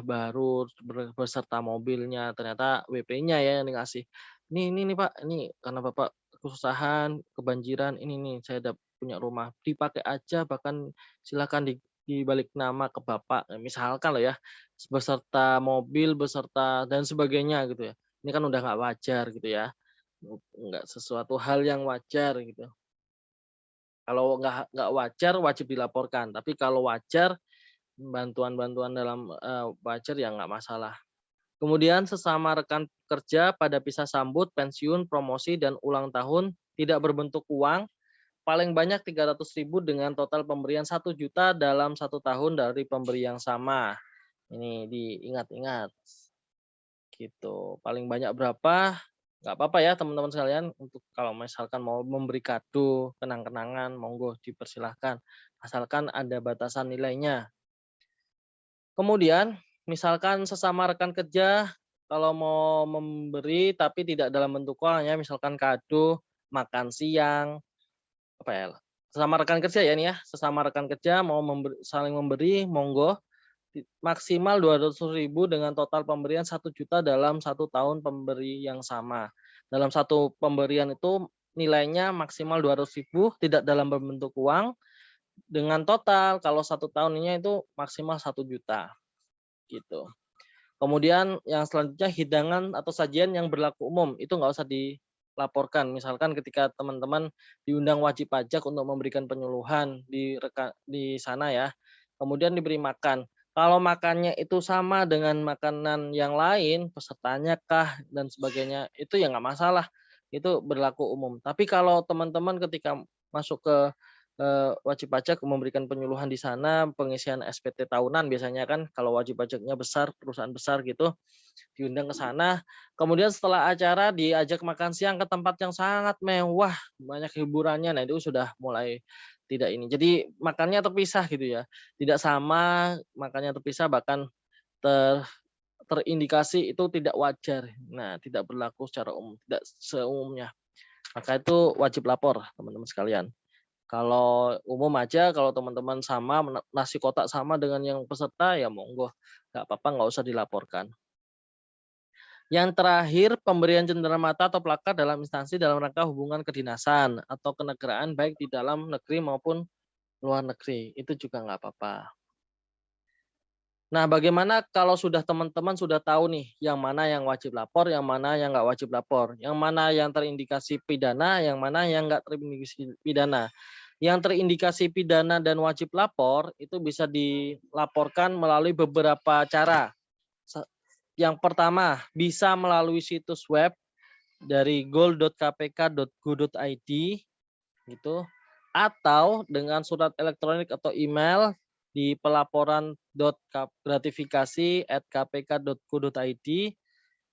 baru beserta mobilnya, ternyata WP-nya ya yang dikasih. Ini nih Pak, ini karena Bapak kesusahan, kebanjiran, ini nih saya punya rumah, dipakai aja bahkan silakan dibalik nama ke Bapak, misalkan loh ya, beserta mobil, beserta dan sebagainya gitu ya. Ini kan udah nggak wajar gitu ya, nggak sesuatu hal yang wajar gitu. Kalau nggak wajar wajib dilaporkan, tapi kalau wajar, bantuan-bantuan dalam, wajar ya nggak masalah. Kemudian sesama rekan kerja pada pisah sambut, pensiun, promosi, dan ulang tahun tidak berbentuk uang, paling banyak 300.000 dengan total pemberian 1 juta dalam 1 tahun dari pemberi yang sama. Ini diingat-ingat, gitu. Paling banyak berapa, nggak apa-apa ya teman-teman sekalian untuk kalau misalkan mau memberi kado, kenang-kenangan, monggo dipersilahkan, asalkan ada batasan nilainya. Kemudian, misalkan sesama rekan kerja, kalau mau memberi tapi tidak dalam bentuk uang ya, misalkan kado, makan siang, apa ya, sesama rekan kerja ya ini ya, sesama rekan kerja mau saling memberi, monggo, maksimal 200.000 dengan total pemberian 1 juta dalam 1 tahun pemberi yang sama. Dalam satu pemberian itu nilainya maksimal 200.000 tidak dalam berbentuk uang, dengan total kalau 1 tahunnya itu maksimal 1 juta. Gitu. Kemudian yang selanjutnya hidangan atau sajian yang berlaku umum, itu nggak usah dilaporkan. Misalkan ketika teman-teman diundang wajib pajak untuk memberikan penyuluhan di sana ya, kemudian diberi makan. Kalau makannya itu sama dengan makanan yang lain, pesertanya kah dan sebagainya, itu ya nggak masalah, itu berlaku umum. Tapi kalau teman-teman ketika masuk ke wajib pajak memberikan penyuluhan di sana, pengisian SPT tahunan biasanya kan kalau wajib pajaknya besar, perusahaan besar gitu, diundang ke sana. Kemudian setelah acara diajak makan siang ke tempat yang sangat mewah, banyak hiburannya. Nah, itu sudah mulai tidak ini. Jadi makannya terpisah gitu ya, tidak sama, makannya terpisah bahkan ter terindikasi itu tidak wajar. Nah, tidak berlaku secara umum, tidak seumumnya. Maka itu wajib lapor teman-teman sekalian. Kalau umum aja, kalau teman-teman sama, nasi kotak sama dengan yang peserta, ya monggo, nggak apa-apa, nggak usah dilaporkan. Yang terakhir, pemberian cenderamata atau plakat dalam instansi dalam rangka hubungan kedinasan atau kenegaraan baik di dalam negeri maupun luar negeri, itu juga nggak apa-apa. Nah, bagaimana kalau sudah teman-teman sudah tahu nih, yang mana yang wajib lapor, yang mana yang nggak wajib lapor, yang mana yang terindikasi pidana, yang mana yang nggak terindikasi pidana. Yang terindikasi pidana dan wajib lapor itu bisa dilaporkan melalui beberapa cara. Yang pertama, bisa melalui situs web dari gol.kpk.go.id gitu, atau dengan surat elektronik atau email di pelaporan.gratifikasi@kpk.go.id.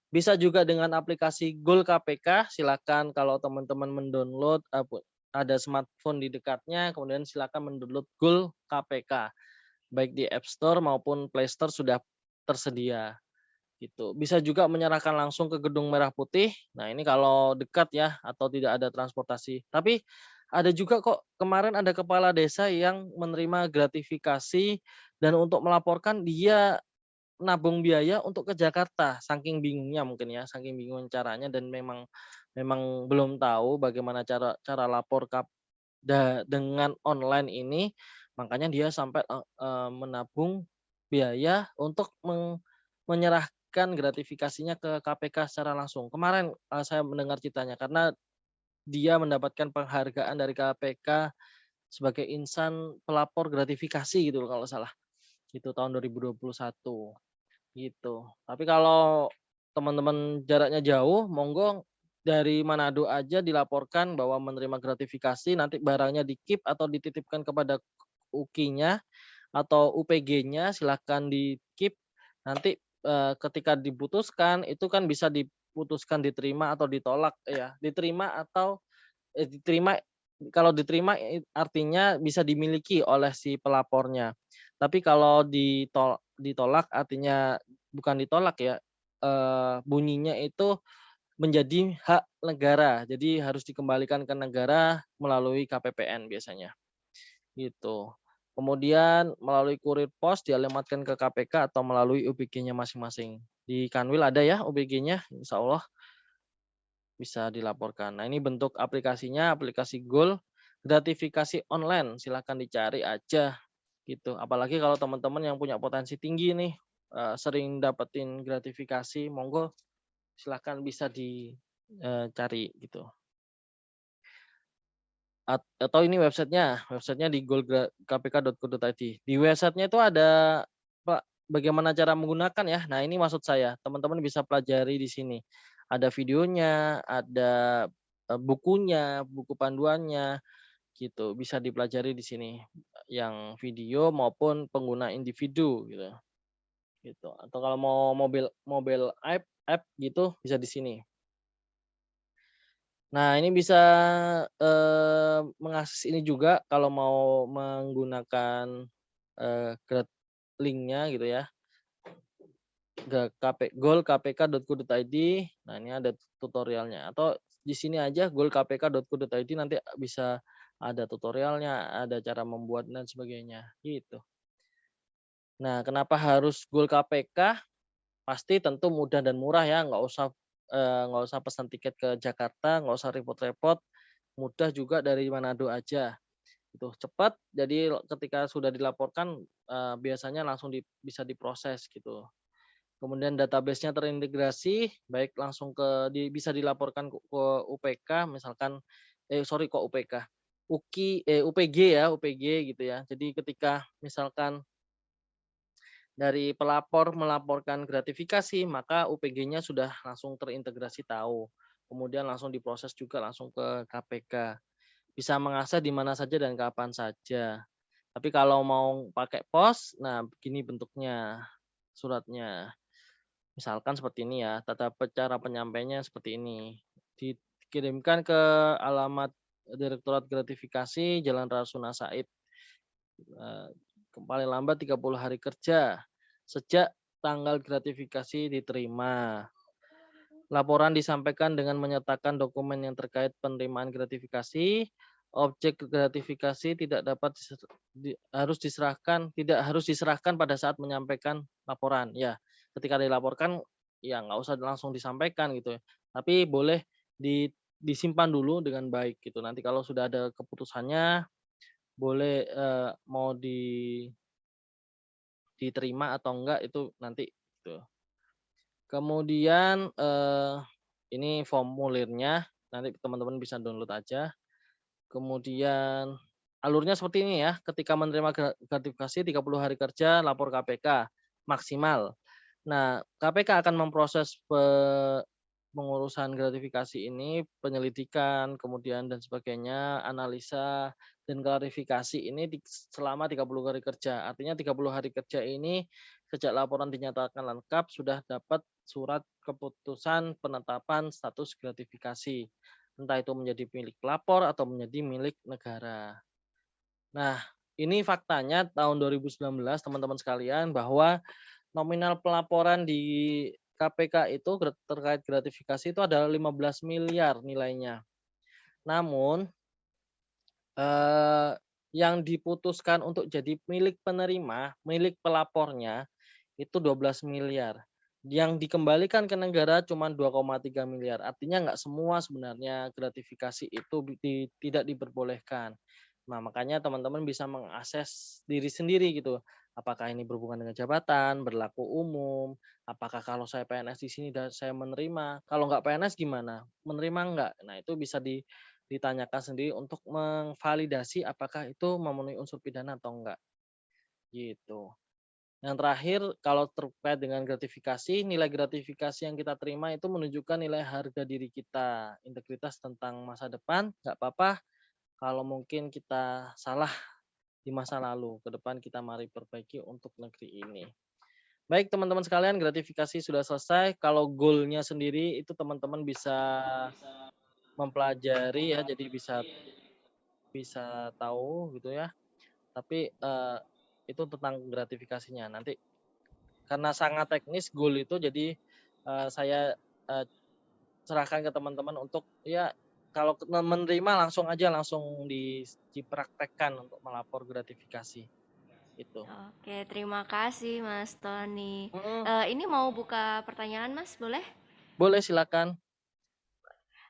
Bisa juga dengan aplikasi Gol KPK, silakan kalau teman-teman mendownload ada smartphone di dekatnya, kemudian silakan mendownload Gol KPK, baik di App Store maupun Play Store sudah tersedia. Gitu. Bisa juga menyerahkan langsung ke Gedung Merah Putih. Nah, ini kalau dekat ya atau tidak ada transportasi. Tapi ada juga kok kemarin ada kepala desa yang menerima gratifikasi dan untuk melaporkan dia nabung biaya untuk ke Jakarta. Saking bingungnya mungkin ya, saking bingung caranya dan memang memang belum tahu bagaimana cara cara lapor dengan online ini, makanya dia sampai menabung biaya untuk menyerahkan gratifikasinya ke KPK secara langsung. Kemarin, saya mendengar ceritanya karena dia mendapatkan penghargaan dari KPK sebagai insan pelapor gratifikasi gitu loh kalau salah, itu tahun 2021, gitu. Tapi kalau teman-teman jaraknya jauh, monggo dari Manado aja dilaporkan bahwa menerima gratifikasi, nanti barangnya di-keep atau dititipkan kepada UKI-nya atau UPG-nya silahkan di-keep. Nanti, ketika diputuskan, itu kan bisa diputuskan diterima atau ditolak ya, diterima atau diterima kalau diterima artinya bisa dimiliki oleh si pelapornya. Tapi kalau ditolak artinya bukan ditolak ya, bunyinya itu menjadi hak negara. Jadi harus dikembalikan ke negara melalui KPPN biasanya, gitu. Kemudian melalui kurir pos dialamatkan ke KPK atau melalui UPG-nya masing-masing. Di Kanwil ada ya UPG-nya, insya Allah bisa dilaporkan. Nah, ini bentuk aplikasinya, aplikasi Gol, gratifikasi online, silahkan dicari aja gitu. Apalagi kalau teman-teman yang punya potensi tinggi nih, sering dapetin gratifikasi, monggo silahkan bisa dicari gitu. Atau ini websitenya di golkpk.go.id. Di websitenya itu ada Pak, bagaimana cara menggunakan ya. Nah, ini maksud saya, teman-teman bisa pelajari di sini. Ada videonya, ada bukunya, buku panduannya gitu. Bisa dipelajari di sini. Yang video maupun pengguna individu gitu. Gitu. Atau kalau mau mobil app gitu bisa di sini. Nah, ini bisa, mengakses ini juga kalau mau menggunakan, linknya gitu ya, golkpk.go.id. Nah, ini ada tutorialnya atau di sini aja golkpk.go.id nanti bisa ada tutorialnya, ada cara membuat dan sebagainya, gitu. Nah, kenapa harus Gol KPK? Pasti tentu mudah dan murah ya, nggak usah pesan tiket ke Jakarta, nggak usah repot-repot, mudah juga dari Manado aja, gitu. Cepat, jadi ketika sudah dilaporkan, biasanya langsung bisa diproses gitu. Kemudian database-nya terintegrasi, baik langsung bisa dilaporkan ke UPK misalkan sorry kok UPK, UPG ya, UPG gitu ya. Jadi ketika misalkan dari pelapor melaporkan gratifikasi, maka UPG-nya sudah langsung terintegrasi tahu. Kemudian langsung diproses juga langsung ke KPK. bisa mengakses di mana saja dan kapan saja. Tapi kalau mau pakai pos, nah begini bentuknya suratnya. Misalkan seperti ini ya, cara penyampaiannya seperti ini. Dikirimkan ke alamat Direktorat Gratifikasi Jalan Rasuna Said, eee, paling lambat 30 hari kerja sejak tanggal gratifikasi diterima. Laporan disampaikan dengan menyertakan dokumen yang terkait penerimaan gratifikasi. Objek gratifikasi tidak harus diserahkan pada saat menyampaikan laporan. Ya, ketika dilaporkan ya nggak usah langsung disampaikan gitu ya. Tapi boleh disimpan dulu dengan baik gitu. Nanti kalau sudah ada keputusannya boleh, mau diterima atau enggak itu nanti gitu. Kemudian, ini formulirnya, nanti teman-teman bisa download aja. Kemudian alurnya seperti ini ya, ketika menerima gratifikasi 30 hari kerja lapor KPK maksimal. Nah, KPK akan memproses pengurusan gratifikasi ini, penyelidikan, kemudian dan sebagainya, analisa dan klarifikasi ini selama 30 hari kerja. Artinya 30 hari kerja ini sejak laporan dinyatakan lengkap sudah dapat surat keputusan penetapan status gratifikasi. Entah itu menjadi milik pelapor atau menjadi milik negara. Nah, ini faktanya tahun 2019 teman-teman sekalian bahwa nominal pelaporan di KPK itu terkait gratifikasi itu adalah 15 miliar nilainya. Namun, eee, yang diputuskan untuk jadi milik penerima, milik pelapornya itu 12 miliar. Yang dikembalikan ke negara cuma 2,3 miliar. Artinya nggak semua sebenarnya gratifikasi itu tidak diperbolehkan. Nah, makanya teman-teman bisa mengakses diri sendiri gitu. Apakah ini berhubungan dengan jabatan, berlaku umum, apakah kalau saya PNS di sini dan saya menerima, kalau nggak PNS gimana? Menerima nggak? Nah, itu bisa ditanyakan sendiri untuk memvalidasi apakah itu memenuhi unsur pidana atau enggak, gitu. Yang terakhir, kalau terkait dengan gratifikasi, nilai gratifikasi yang kita terima itu menunjukkan nilai harga diri kita, integritas tentang masa depan, nggak apa-apa kalau mungkin kita salah di masa lalu, ke depan kita mari perbaiki untuk negeri ini. Baik teman-teman sekalian, gratifikasi sudah selesai, kalau goalnya sendiri itu teman-teman bisa mempelajari ya, jadi bisa bisa tahu gitu ya, tapi, itu tentang gratifikasinya. Nanti karena sangat teknis goal itu jadi, saya, eee, serahkan ke teman-teman untuk ya kalau menerima langsung aja langsung dipraktekkan untuk melapor gratifikasi, itu. Oke, terima kasih Mas Tony. Mhm, Ini mau buka pertanyaan Mas, boleh? boleh silakan,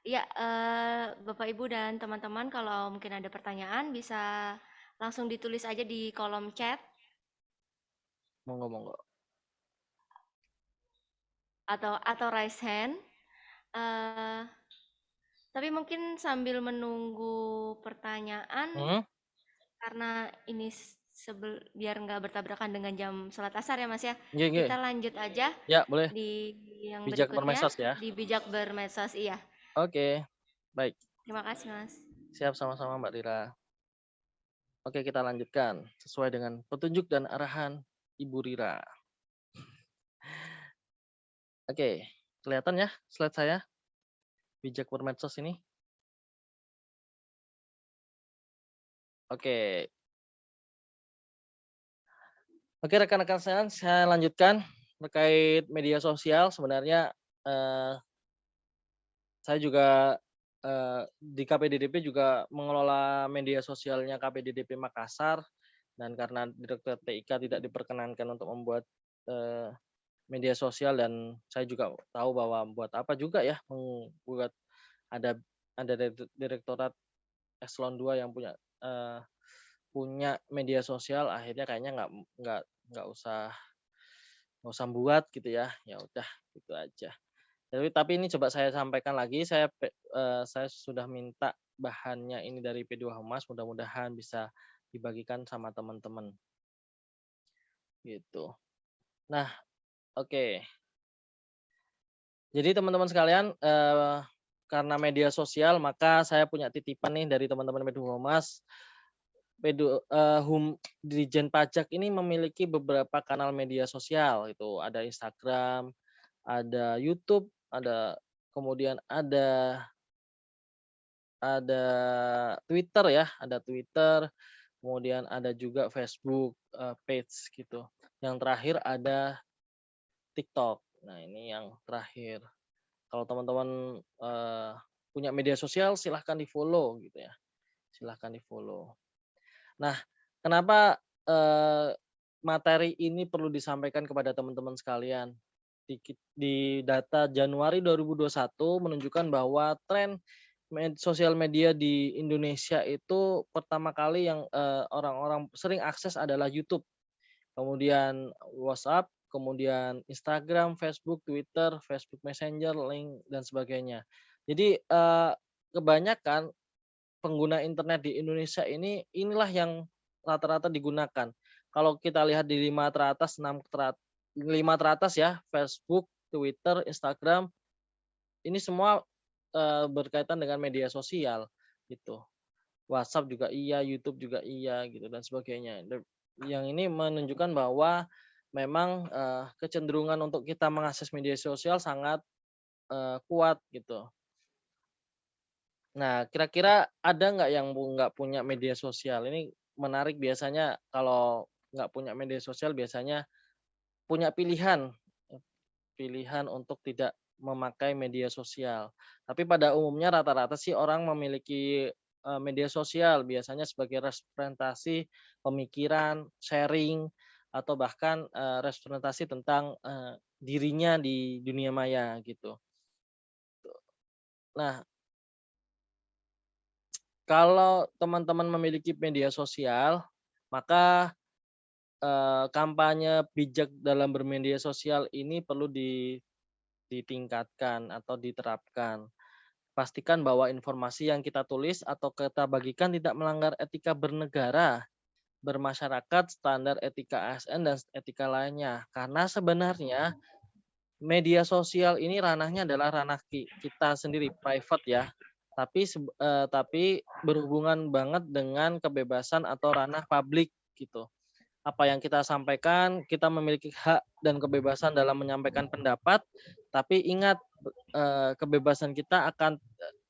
Ya, Bapak Ibu dan teman-teman kalau mungkin ada pertanyaan bisa langsung ditulis aja di kolom chat monggo monggo. atau raise hand. Eh, tapi mungkin sambil menunggu pertanyaan, Mhm, karena ini biar nggak bertabrakan dengan jam sholat asar ya Mas ya, nggih nggih, kita lanjut aja ya boleh, di yang bijak berikutnya, bermedsos ya. di bijak bermedsos. Iya, Oke, baik, terima kasih Mas. siap sama-sama Mbak Rira. Oke kita lanjutkan, sesuai dengan petunjuk dan arahan Ibu Rira. Oke, kelihatan ya slide saya, bijak bermedsos ini? Oke. Oke rekan-rekan saya lanjutkan terkait media sosial sebenarnya, eee, saya juga, di KPDDP juga mengelola media sosialnya KPDDP Makassar dan karena Direktur TIK tidak diperkenankan untuk membuat, eee, media sosial dan saya juga tahu bahwa buat apa juga ya membuat ada direktorat eselon 2 yang punya media sosial akhirnya kayaknya nggak nggak usah nggak usah buat gitu ya, ya udah gitu aja. Tapi ini coba saya sampaikan lagi, saya sudah minta bahannya ini dari P2 Humas, mudah-mudahan bisa dibagikan sama teman-teman, gitu. Nah, oke. Jadi teman-teman sekalian, karena media sosial, maka saya punya titipan nih dari teman-teman Medhumas. Dijen Pajak ini memiliki beberapa kanal media sosial, itu ada Instagram, ada YouTube, kemudian ada Twitter ya, ada Twitter, kemudian ada juga Facebook, page gitu. Yang terakhir ada TikTok. Nah, ini yang terakhir. Kalau teman-teman, punya media sosial silahkan di-follow gitu ya, silahkan di-follow. Nah, kenapa, materi ini perlu disampaikan kepada teman-teman sekalian? Di data Januari 2021 menunjukkan bahwa tren sosial media di Indonesia itu pertama kali yang, orang-orang sering akses adalah YouTube, kemudian WhatsApp, kemudian Instagram, Facebook, Twitter, Facebook Messenger, Link, dan sebagainya. Jadi, kebanyakan pengguna internet di Indonesia inilah yang rata-rata digunakan. Kalau kita lihat di 5 teratas, 5 teratas ya, Facebook, Twitter, Instagram, ini semua, berkaitan dengan media sosial gitu. WhatsApp juga iya, YouTube juga iya gitu dan sebagainya. Yang ini menunjukkan bahwa memang, kecenderungan untuk kita mengakses media sosial sangat, kuat gitu. Nah, kira-kira ada nggak yang nggak punya media sosial? Ini menarik, biasanya kalau nggak punya media sosial biasanya punya pilihan untuk tidak memakai media sosial. Tapi pada umumnya rata-rata sih orang memiliki, media sosial biasanya sebagai representasi pemikiran, sharing, atau bahkan, representasi tentang, dirinya di dunia maya gitu. Nah, kalau teman-teman memiliki media sosial, maka, kampanye bijak dalam bermedia sosial ini perlu ditingkatkan atau diterapkan. Pastikan bahwa informasi yang kita tulis atau kita bagikan tidak melanggar etika bernegara, bermasyarakat, standar etika ASN, dan etika lainnya. Karena sebenarnya media sosial ini ranahnya adalah ranah kita sendiri, private ya. Tapi berhubungan banget dengan kebebasan atau ranah publik gitu. Apa yang kita sampaikan, kita memiliki hak dan kebebasan dalam menyampaikan pendapat, tapi ingat, kebebasan kita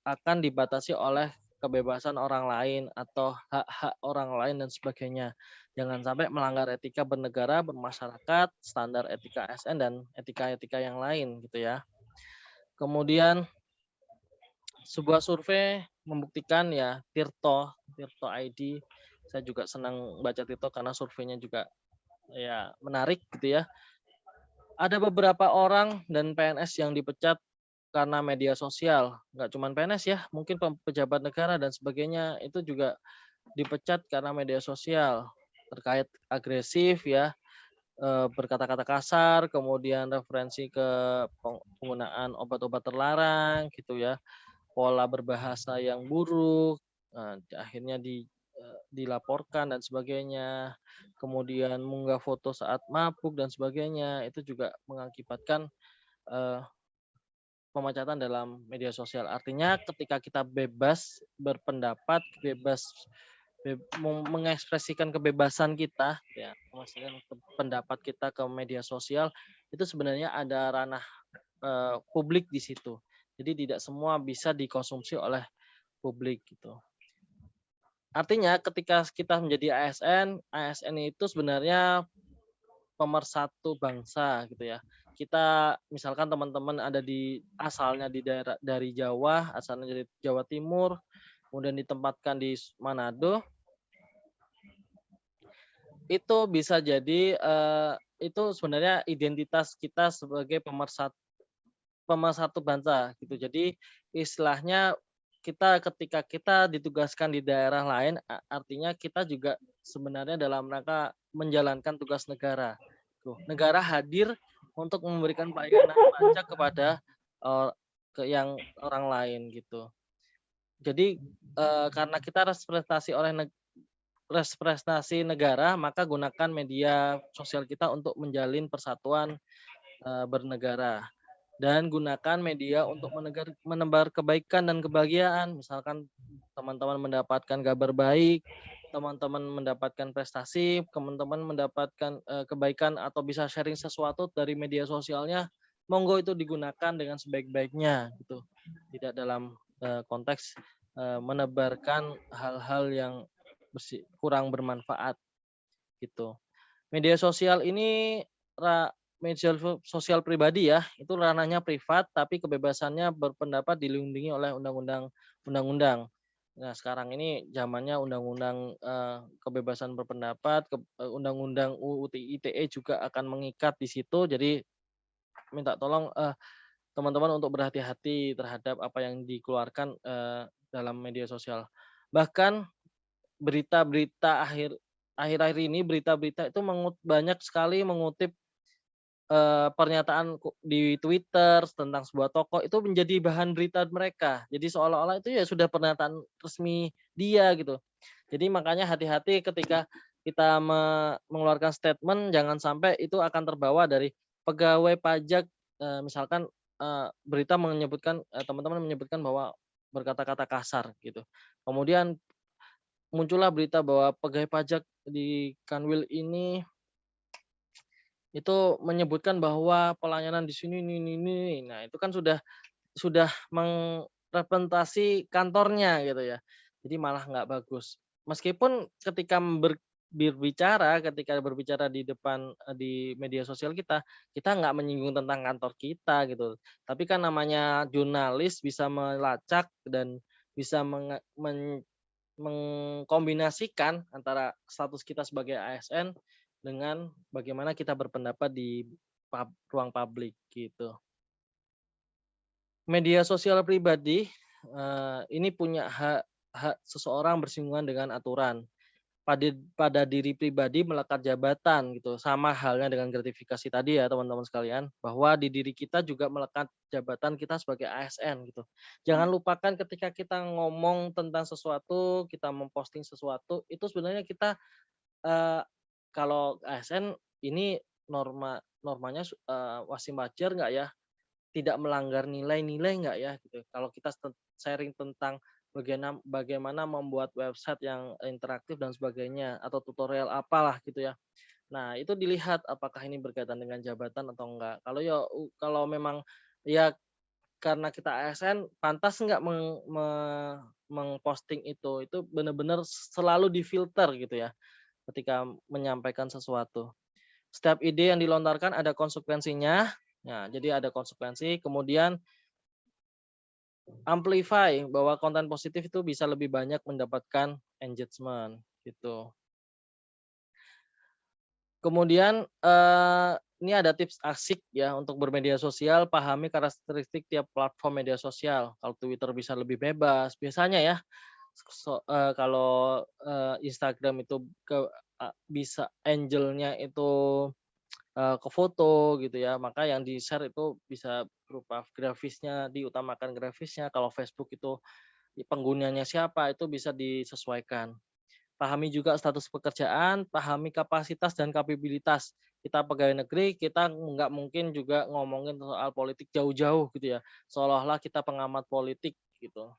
akan dibatasi oleh kebebasan orang lain atau hak-hak orang lain dan sebagainya. Jangan sampai melanggar etika bernegara, bermasyarakat, standar etika ASN, dan etika-etika yang lain gitu ya. Kemudian sebuah survei membuktikan ya, Tirto ID, saya juga senang baca Tirto karena surveinya juga ya menarik gitu ya. Ada beberapa orang dan PNS yang dipecat karena media sosial, nggak cuman PNS ya, mungkin pejabat negara dan sebagainya itu juga dipecat karena media sosial, terkait agresif ya, berkata-kata kasar, kemudian referensi ke penggunaan obat-obat terlarang gitu ya, pola berbahasa yang buruk, akhirnya dilaporkan dan sebagainya, kemudian mengunggah foto saat mabuk dan sebagainya, itu juga mengakibatkan, eee, pemecatan dalam media sosial. Artinya ketika kita bebas berpendapat, bebas mengekspresikan kebebasan kita ya, mengekspresikan pendapat kita ke media sosial, itu sebenarnya ada ranah, publik di situ. Jadi tidak semua bisa dikonsumsi oleh publik gitu. Artinya ketika kita menjadi ASN, ASN itu sebenarnya pemersatu bangsa gitu ya. Kita misalkan teman-teman asalnya dari Jawa, asalnya dari Jawa Timur, kemudian ditempatkan di Manado, itu bisa jadi, itu sebenarnya identitas kita sebagai pemersatu bangsa gitu. Jadi istilahnya ketika kita ditugaskan di daerah lain, artinya kita juga sebenarnya dalam rangka menjalankan tugas negara. Tuh, negara hadir untuk memberikan pelayanan pajak kepada, eee, yang orang lain gitu. Jadi, karena kita representasi negara, maka gunakan media sosial kita untuk menjalin persatuan, bernegara. dan gunakan media untuk menebar kebaikan dan kebahagiaan. Misalkan teman-teman mendapatkan kabar baik, teman-teman mendapatkan prestasi, teman-teman mendapatkan, kebaikan atau bisa sharing sesuatu dari media sosialnya, monggo itu digunakan dengan sebaik-baiknya gitu. Tidak dalam, konteks, menebarkan hal-hal yang kurang bermanfaat gitu. Media sosial ini sosial pribadi ya, itu ranahnya privat tapi kebebasannya berpendapat dilindungi oleh undang-undang. Nah, sekarang ini zamannya undang-undang, kebebasan berpendapat, undang-undang UU ITE juga akan mengikat di situ. Jadi minta tolong, teman-teman untuk berhati-hati terhadap apa yang dikeluarkan, dalam media sosial. Bahkan berita-berita akhir-akhir ini berita-berita itu banyak sekali mengutip pernyataan di Twitter tentang sebuah tokoh itu menjadi bahan berita mereka. Jadi seolah-olah itu ya sudah pernyataan resmi dia gitu. Jadi makanya hati-hati ketika kita mengeluarkan statement jangan sampai itu akan terbawa dari pegawai pajak, misalkan, berita menyebutkan, teman-teman menyebutkan bahwa berkata-kata kasar gitu. Kemudian muncullah berita bahwa pegawai pajak di Kanwil ini itu menyebutkan bahwa pelayanan di sini ini. Nah, itu kan sudah mengrepresentasi kantornya gitu ya. Jadi malah nggak bagus. Meskipun ketika berbicara di depan, di media sosial kita, kita nggak menyinggung tentang kantor kita gitu. Tapi kan namanya jurnalis bisa melacak dan bisa mengkombinasikan antara status kita sebagai ASN dengan bagaimana kita berpendapat di ruang publik gitu. Media sosial pribadi, ini punya hak hak seseorang bersinggungan dengan aturan. Pada diri pribadi melekat jabatan gitu, sama halnya dengan gratifikasi tadi ya teman-teman sekalian, bahwa di diri kita juga melekat jabatan kita sebagai ASN gitu. Jangan lupakan ketika kita ngomong tentang sesuatu, kita memposting sesuatu, itu sebenarnya kita, eee, kalau ASN ini normanya wajib wajar nggak ya? Tidak melanggar nilai-nilai nggak ya gitu. Kalau kita sharing tentang bagaimana membuat website yang interaktif dan sebagainya atau tutorial apalah gitu ya. Nah, itu dilihat apakah ini berkaitan dengan jabatan atau enggak. Kalau memang ya karena kita ASN pantas enggak meng-posting itu benar-benar selalu difilter gitu ya ketika menyampaikan sesuatu. Setiap ide yang dilontarkan ada konsekuensinya. Nah, jadi ada konsekuensi, kemudian amplify bahwa konten positif itu bisa lebih banyak mendapatkan engagement, gitu. Kemudian, ini ada tips asik ya untuk bermedia sosial, pahami karakteristik tiap platform media sosial. Kalau Twitter bisa lebih bebas, biasanya ya, kalau, Instagram itu bisa angle-nya itu ke foto gitu ya, maka yang di-share itu bisa berupa grafisnya, diutamakan grafisnya, kalau Facebook itu penggunanya siapa, itu bisa disesuaikan. Pahami juga status pekerjaan, pahami kapasitas dan kapabilitas. Kita pegawai negeri, kita nggak mungkin juga ngomongin soal politik jauh-jauh gitu ya, seolah-olah kita pengamat politik gitu.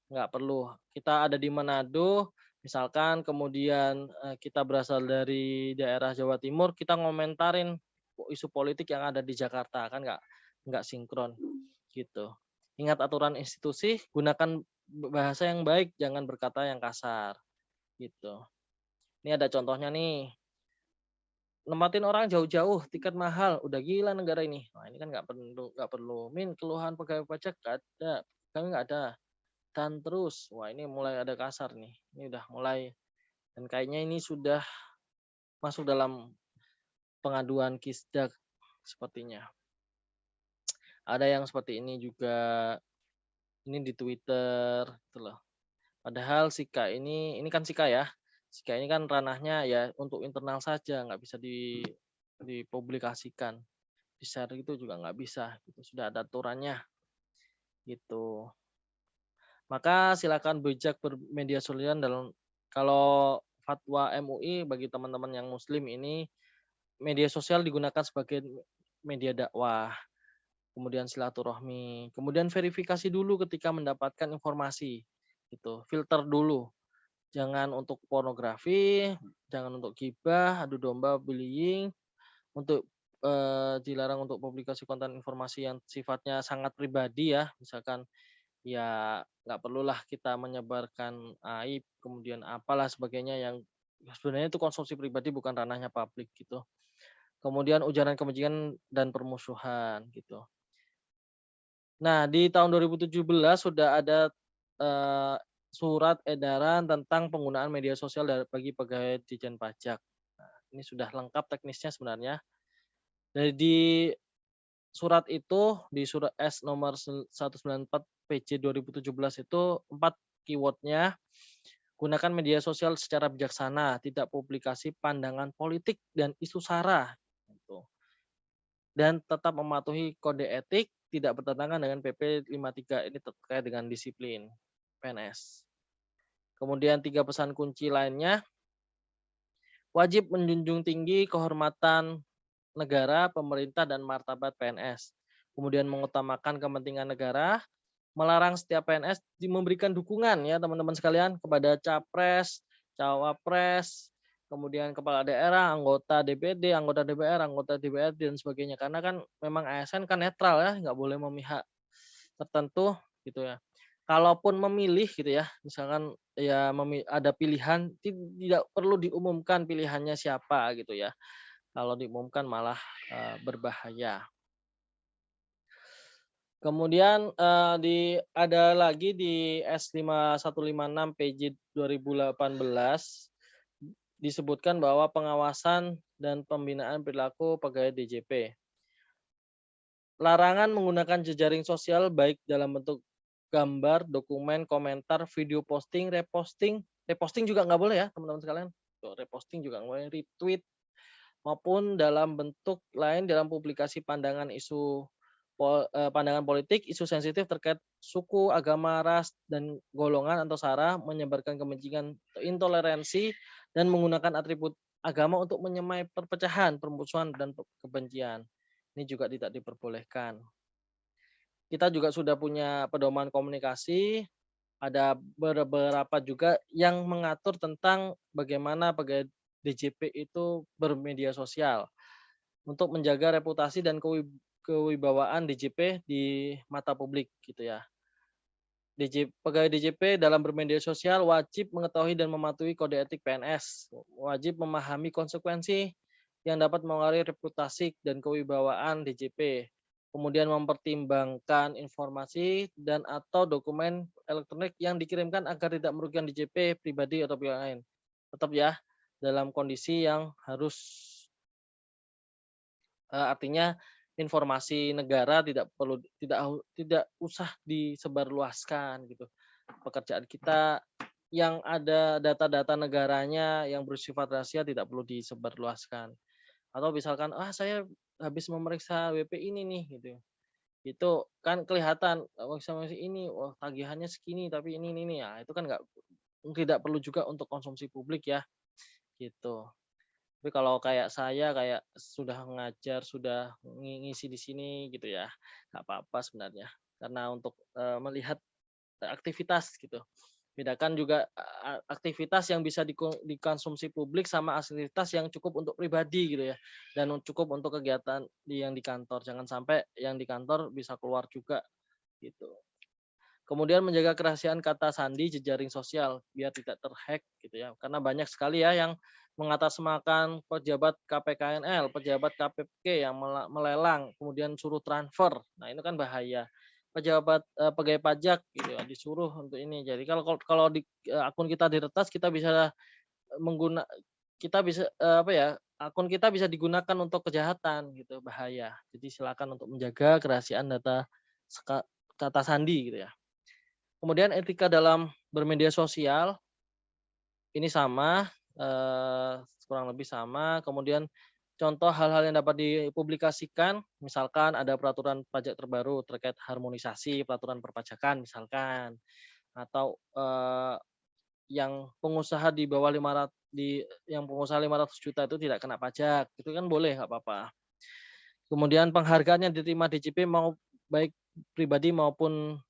Nggak perlu. Kita ada di Manado, misalkan kemudian, kita berasal dari daerah Jawa Timur, kita ngomentarin isu politik yang ada di Jakarta, kan nggak sinkron, gitu. Ingat aturan institusi, gunakan bahasa yang baik, jangan berkata yang kasar, gitu. Ini ada contohnya nih, nempatin orang jauh-jauh, tiket mahal, udah gila negara ini. Nah, ini kan nggak perlu, "Min, keluhan pegawai pajak nggak ada, kami nggak ada." Dan terus, wah ini mulai ada kasar nih, ini udah mulai dan kayaknya ini sudah masuk dalam pengaduan Kisdak sepertinya. Ada yang seperti ini juga, ini di Twitter gitu loh. Padahal ini kan Sika ya, Sika ini kan ranahnya ya untuk internal saja, nggak bisa dipublikasikan, di-share itu juga nggak bisa gitu, sudah ada aturannya gitu. Maka silakan bijak bermedia sosial dalam kalau fatwa MUI bagi teman-teman yang muslim ini, media sosial digunakan sebagai media dakwah. kemudian silaturahmi, kemudian verifikasi dulu ketika mendapatkan informasi, gitu. Filter dulu, jangan untuk pornografi, jangan untuk gibah, adu domba, bullying, untuk, dilarang untuk publikasi konten informasi yang sifatnya sangat pribadi ya, misalkan ya nggak perlulah kita menyebarkan aib, kemudian apalah sebagainya yang sebenarnya itu konsumsi pribadi bukan ranahnya publik gitu. Kemudian ujaran kebencian dan permusuhan gitu. Nah di tahun 2017 sudah ada, eee, surat edaran tentang penggunaan media sosial bagi pegawai Ditjen Pajak. Nah ini sudah lengkap teknisnya sebenarnya. Di surat itu, di surat S nomor 194 PJ 2017 itu 4 keyword-nya, gunakan media sosial secara bijaksana, tidak publikasi pandangan politik dan isu sara, gitu. Dan tetap mematuhi kode etik, tidak bertentangan dengan PP 53, ini terkait dengan disiplin PNS. Kemudian 3 pesan kunci lainnya, wajib menjunjung tinggi kehormatan negara, pemerintah, dan martabat PNS. Kemudian mengutamakan kepentingan negara, melarang setiap PNS memberikan dukungan ya teman-teman sekalian kepada capres, cawapres, kemudian kepala daerah, anggota DPD, anggota DPR, anggota DPRD dan sebagainya. Karena kan memang ASN kan netral ya, nggak boleh memihak tertentu gitu ya. Kalaupun memilih gitu ya, misalkan ya ada pilihan, tidak perlu diumumkan pilihannya siapa gitu ya. Kalau diumumkan malah berbahaya. Kemudian, ada lagi di S5156 PJ 2018 disebutkan bahwa pengawasan dan pembinaan perilaku pegawai DJP. Larangan menggunakan jejaring sosial baik dalam bentuk gambar, dokumen, komentar, video posting, reposting, reposting juga nggak boleh ya teman-teman sekalian. Tuh, reposting juga nggak boleh, retweet maupun dalam bentuk lain dalam publikasi pandangan pandangan politik, isu sensitif terkait suku, agama, ras, dan golongan atau sara, menyebarkan kebencian, intoleransi, dan menggunakan atribut agama untuk menyemai perpecahan, permusuhan, dan kebencian. Ini juga tidak diperbolehkan. Kita juga sudah punya pedoman komunikasi, ada beberapa juga yang mengatur tentang bagaimana pegawai DJP itu bermedia sosial untuk menjaga reputasi dan kewibawaan DJP di mata publik gitu ya. Pegawai DJP dalam bermedia sosial wajib mengetahui dan mematuhi kode etik PNS, wajib memahami konsekuensi yang dapat mengaruhi reputasi dan kewibawaan DJP. Kemudian mempertimbangkan informasi dan atau dokumen elektronik yang dikirimkan agar tidak merugikan DJP pribadi atau pihak lain. Tetap ya, dalam kondisi yang harus artinya informasi negara tidak usah disebarluaskan gitu. Pekerjaan kita yang ada data-data negaranya yang bersifat rahasia tidak perlu disebarluaskan. Atau misalkan, "Ah, saya habis memeriksa WP ini nih," gitu. Itu kan kelihatan, memeriksa ini, wah tagihannya segini tapi ini, ya itu kan tidak perlu juga untuk konsumsi publik ya, gitu. Tapi kalau kayak saya, kayak sudah mengajar, sudah ngisi di sini gitu ya, nggak apa-apa sebenarnya. Karena untuk, melihat aktivitas gitu. Bedakan juga aktivitas yang bisa dikonsumsi publik sama aktivitas yang cukup untuk pribadi gitu ya, dan cukup untuk kegiatan yang di kantor. Jangan sampai yang di kantor bisa keluar juga gitu. Kemudian menjaga kerahasiaan kata sandi jejaring sosial biar tidak terhack gitu ya. Karena banyak sekali ya yang mengatasnamakan pejabat KPKNL, pejabat KPK yang melelang, kemudian suruh transfer. Nah, itu kan bahaya. Pegawai pajak gitu ya, disuruh untuk ini. Jadi kalau di akun kita diretas kita bisa mengguna kita bisa apa ya, akun kita bisa digunakan untuk kejahatan gitu, bahaya. Jadi silakan untuk menjaga kerahasiaan data kata sandi gitu ya. Kemudian etika dalam bermedia sosial, ini sama, kurang lebih sama, kemudian contoh hal-hal yang dapat dipublikasikan, misalkan ada peraturan pajak terbaru terkait harmonisasi peraturan perpajakan misalkan, atau, yang pengusaha di bawah yang pengusaha 500 juta itu tidak kena pajak, itu kan boleh, nggak apa-apa. Kemudian penghargaan yang diterima DJP mau baik pribadi maupun,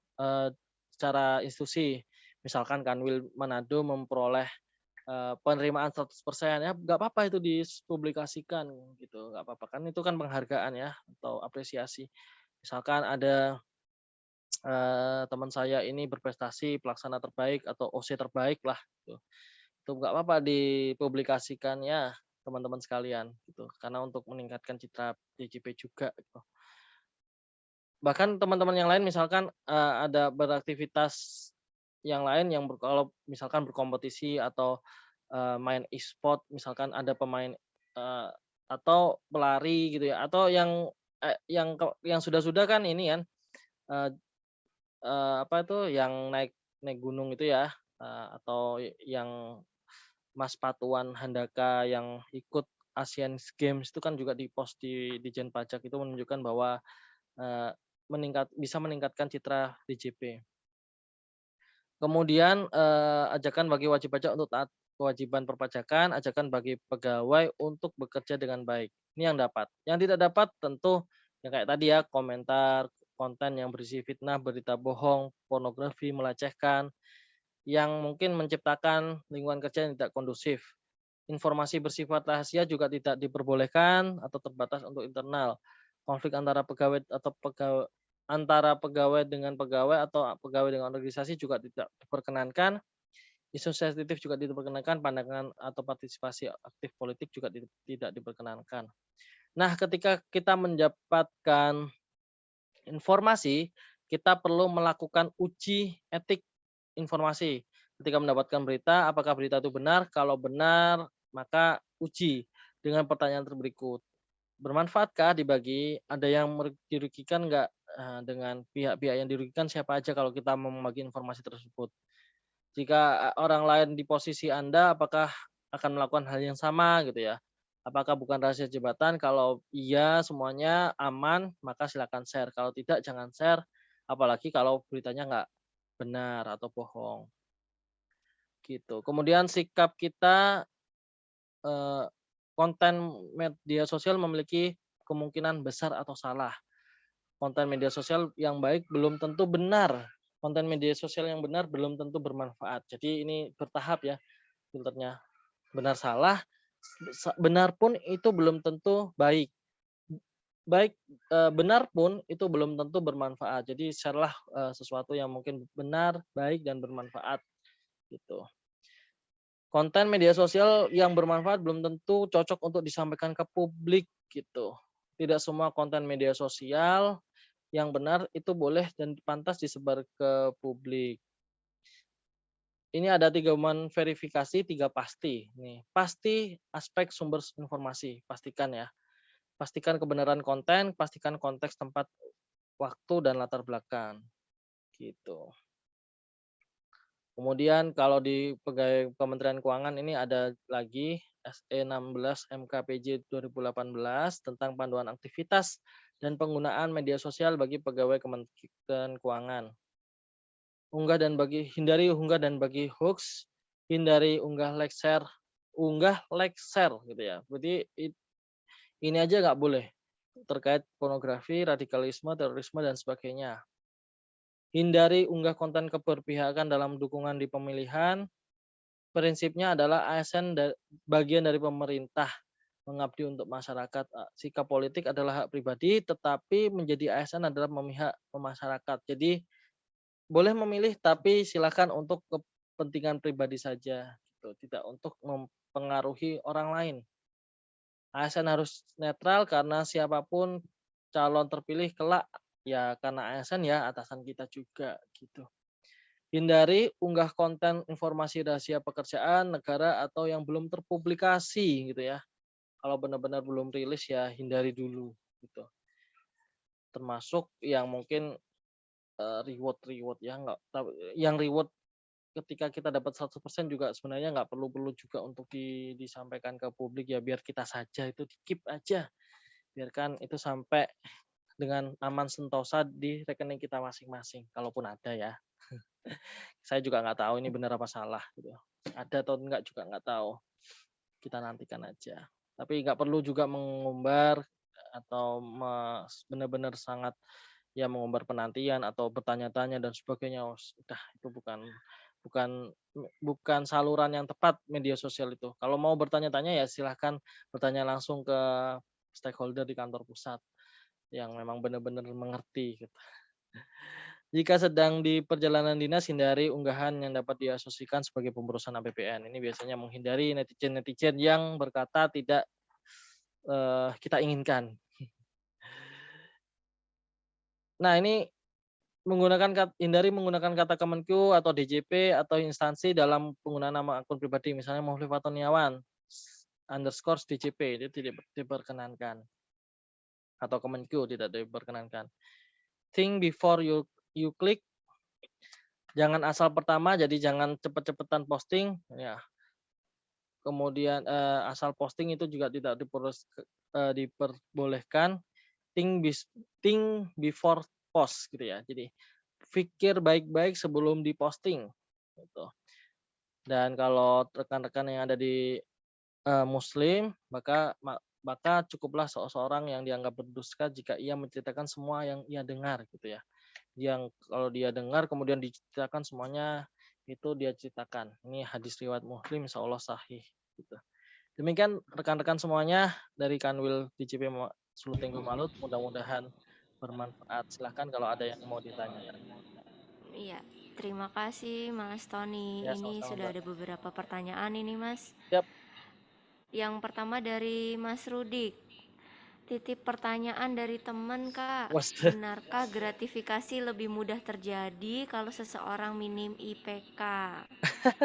secara institusi. Misalkan Kanwil Manado memperoleh, penerimaan 100% ya nggak apa-apa itu dipublikasikan gitu, nggak apa-apa, kan itu kan penghargaan ya atau apresiasi. Misalkan ada, teman saya ini berprestasi pelaksana terbaik atau OC terbaik lah gitu, itu nggak apa-apa dipublikasikan ya teman-teman sekalian gitu, karena untuk meningkatkan citra DJP juga gitu. Bahkan teman-teman yang lain misalkan, ada beraktivitas yang lain yang kalau misalkan berkompetisi atau, main e-sport misalkan ada pemain, eee, atau pelari gitu ya atau yang sudah-sudah kan ini kan, eee apa itu yang naik naik gunung itu ya, atau yang Mas Patuan Handaka yang ikut Asian Games itu kan juga di-post di Ditjen Pajak itu menunjukkan bahwa, eee, bisa meningkatkan citra DJP. Kemudian, ajakan bagi wajib pajak untuk taat kewajiban perpajakan, ajakan bagi pegawai untuk bekerja dengan baik. Ini yang dapat. Yang tidak dapat tentu yang kayak tadi ya, komentar, konten yang berisi fitnah, berita bohong, pornografi, melecehkan, yang mungkin menciptakan lingkungan kerja yang tidak kondusif. Informasi bersifat rahasia juga tidak diperbolehkan atau terbatas untuk internal. Konflik antara pegawai atau antara pegawai dengan pegawai atau pegawai dengan organisasi juga tidak diperkenankan. Isu sensitif juga tidak diperkenankan, pandangan atau partisipasi aktif politik juga tidak diperkenankan. Nah, ketika kita mendapatkan informasi, kita perlu melakukan uji etik informasi. Ketika mendapatkan berita, apakah berita itu benar? Kalau benar, maka uji dengan pertanyaan berikut. Bermanfaatkah dibagi? Ada yang dirugikan nggak, dengan pihak-pihak yang dirugikan siapa aja kalau kita mau membagi informasi tersebut? Jika, orang lain di posisi Anda, apakah akan melakukan hal yang sama gitu ya? Apakah bukan rahasia jabatan? Kalau iya semuanya aman, maka silakan share. Kalau tidak jangan share, apalagi kalau beritanya nggak benar atau bohong, gitu. Kemudian sikap kita, eee, konten media sosial memiliki kemungkinan besar atau salah. Konten media sosial yang baik belum tentu benar, konten media sosial yang benar belum tentu bermanfaat. Jadi ini bertahap ya filternya. Benar salah, benar pun itu belum tentu baik. Baik, benar pun itu belum tentu bermanfaat. Jadi share-lah, sesuatu yang mungkin benar, baik, dan bermanfaat, gitu. Konten media sosial yang bermanfaat belum tentu cocok untuk disampaikan ke publik, gitu. Tidak semua konten media sosial yang benar itu boleh dan pantas disebar ke publik. Ini ada 3 verifikasi, 3 pasti, nih. Pasti aspek sumber informasi, pastikan ya. Pastikan kebenaran konten, pastikan konteks, tempat, waktu, dan latar belakang, gitu. Kemudian kalau di pegawai Kementerian Keuangan ini ada lagi SE 16 MKPJ 2018 tentang panduan aktivitas dan penggunaan media sosial bagi pegawai Kementerian Keuangan. Hindari unggah dan bagi hoax, hindari unggah, like, share gitu ya. Berarti ini aja nggak boleh terkait pornografi, radikalisme, terorisme dan sebagainya. Hindari unggah konten keberpihakan dalam dukungan di pemilihan. Prinsipnya adalah ASN bagian dari pemerintah, mengabdi untuk masyarakat. Sikap politik adalah hak pribadi, tetapi menjadi ASN adalah memihak ke masyarakat. Jadi boleh memilih, tapi silakan untuk kepentingan pribadi saja, gitu, tidak untuk mempengaruhi orang lain. ASN harus netral karena siapapun calon terpilih kelak, ya karena ASN ya atasan kita juga, gitu. Hindari unggah konten informasi rahasia pekerjaan, negara, atau yang belum terpublikasi gitu ya. Kalau benar-benar belum rilis ya hindari dulu gitu. Termasuk yang mungkin, reward-reward ya nggak yang reward ketika kita dapat 100% juga sebenarnya nggak perlu-perlu juga untuk disampaikan ke publik ya, biar kita saja itu di-keep aja. Biarkan itu sampai dengan aman sentosa di rekening kita masing-masing, kalaupun ada ya. Saya juga nggak tahu ini benar apa salah gitu. Ada atau enggak juga nggak tahu. Kita nantikan aja. Tapi nggak perlu juga mengumbar, atau benar-benar sangat ya mengumbar penantian atau bertanya-tanya dan sebagainya, udah itu bukan bukan saluran yang tepat media sosial itu. Kalau mau bertanya-tanya ya silahkan bertanya langsung ke stakeholder di kantor pusat yang memang benar-benar mengerti gitu. Jika sedang di perjalanan dinas, hindari unggahan yang dapat diasosiasikan sebagai pemborosan APBN. Ini biasanya menghindari netizen-netizen yang berkata tidak kita inginkan. Nah, ini hindari menggunakan kata Kemenku atau DJP atau instansi dalam penggunaan nama akun pribadi, misalnya Muhlifa Fatoniawan underscore DJP, itu tidak diperkenankan. Atau Kemenku tidak diperkenankan. Think before you click. Jangan asal pertama, jadi jangan cepet-cepetan posting, ya. Kemudian asal posting itu juga tidak diperbolehkan. Think before post gitu ya. Jadi pikir baik-baik sebelum diposting gitu. Dan kalau rekan-rekan yang ada di muslim, maka cukuplah seseorang yang dianggap berdusta jika ia menceritakan semua yang ia dengar gitu ya. Yang kalau dia dengar kemudian diceritakan semuanya itu dia ceritakan. Ini hadis riwayat Muslim insyaallah sahih gitu. Demikian rekan-rekan semuanya dari Kanwil DJP Suluting Malut, mudah-mudahan bermanfaat. Silahkan kalau ada yang mau ditanyakan. Iya, terima kasih Mas Tony. Ya, Ini sama-sama sudah Mbak. ada beberapa pertanyaan ini Mas. Siap. Yang pertama dari Mas Rudik. Titip pertanyaan dari teman Kak. Was, Benarkah gratifikasi lebih mudah terjadi kalau seseorang minim IPK?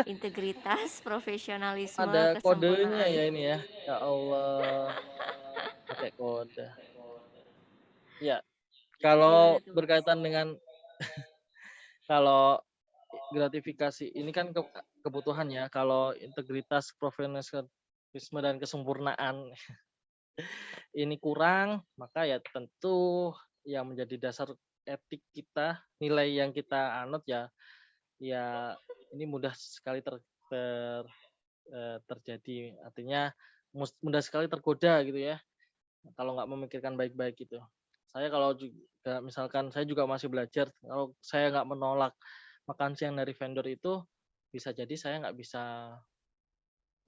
Integritas, profesionalisme, ada kodenya kesempurnaan. ya ini ya. Ya Allah, pakai kode. Ya, Gimana kalau tuh Mas? berkaitan dengan kalau gratifikasi ini kan kebutuhan ya. Kalau integritas, profesionalisme dan kesempurnaan ini kurang, maka ya tentu yang menjadi dasar etik kita, nilai yang kita anut ya ini mudah sekali terjadi. Artinya mudah sekali tergoda gitu ya, kalau nggak memikirkan baik-baik gitu. Saya kalau juga misalkan saya juga masih belajar, kalau saya nggak menolak makan siang dari vendor itu, bisa jadi saya nggak bisa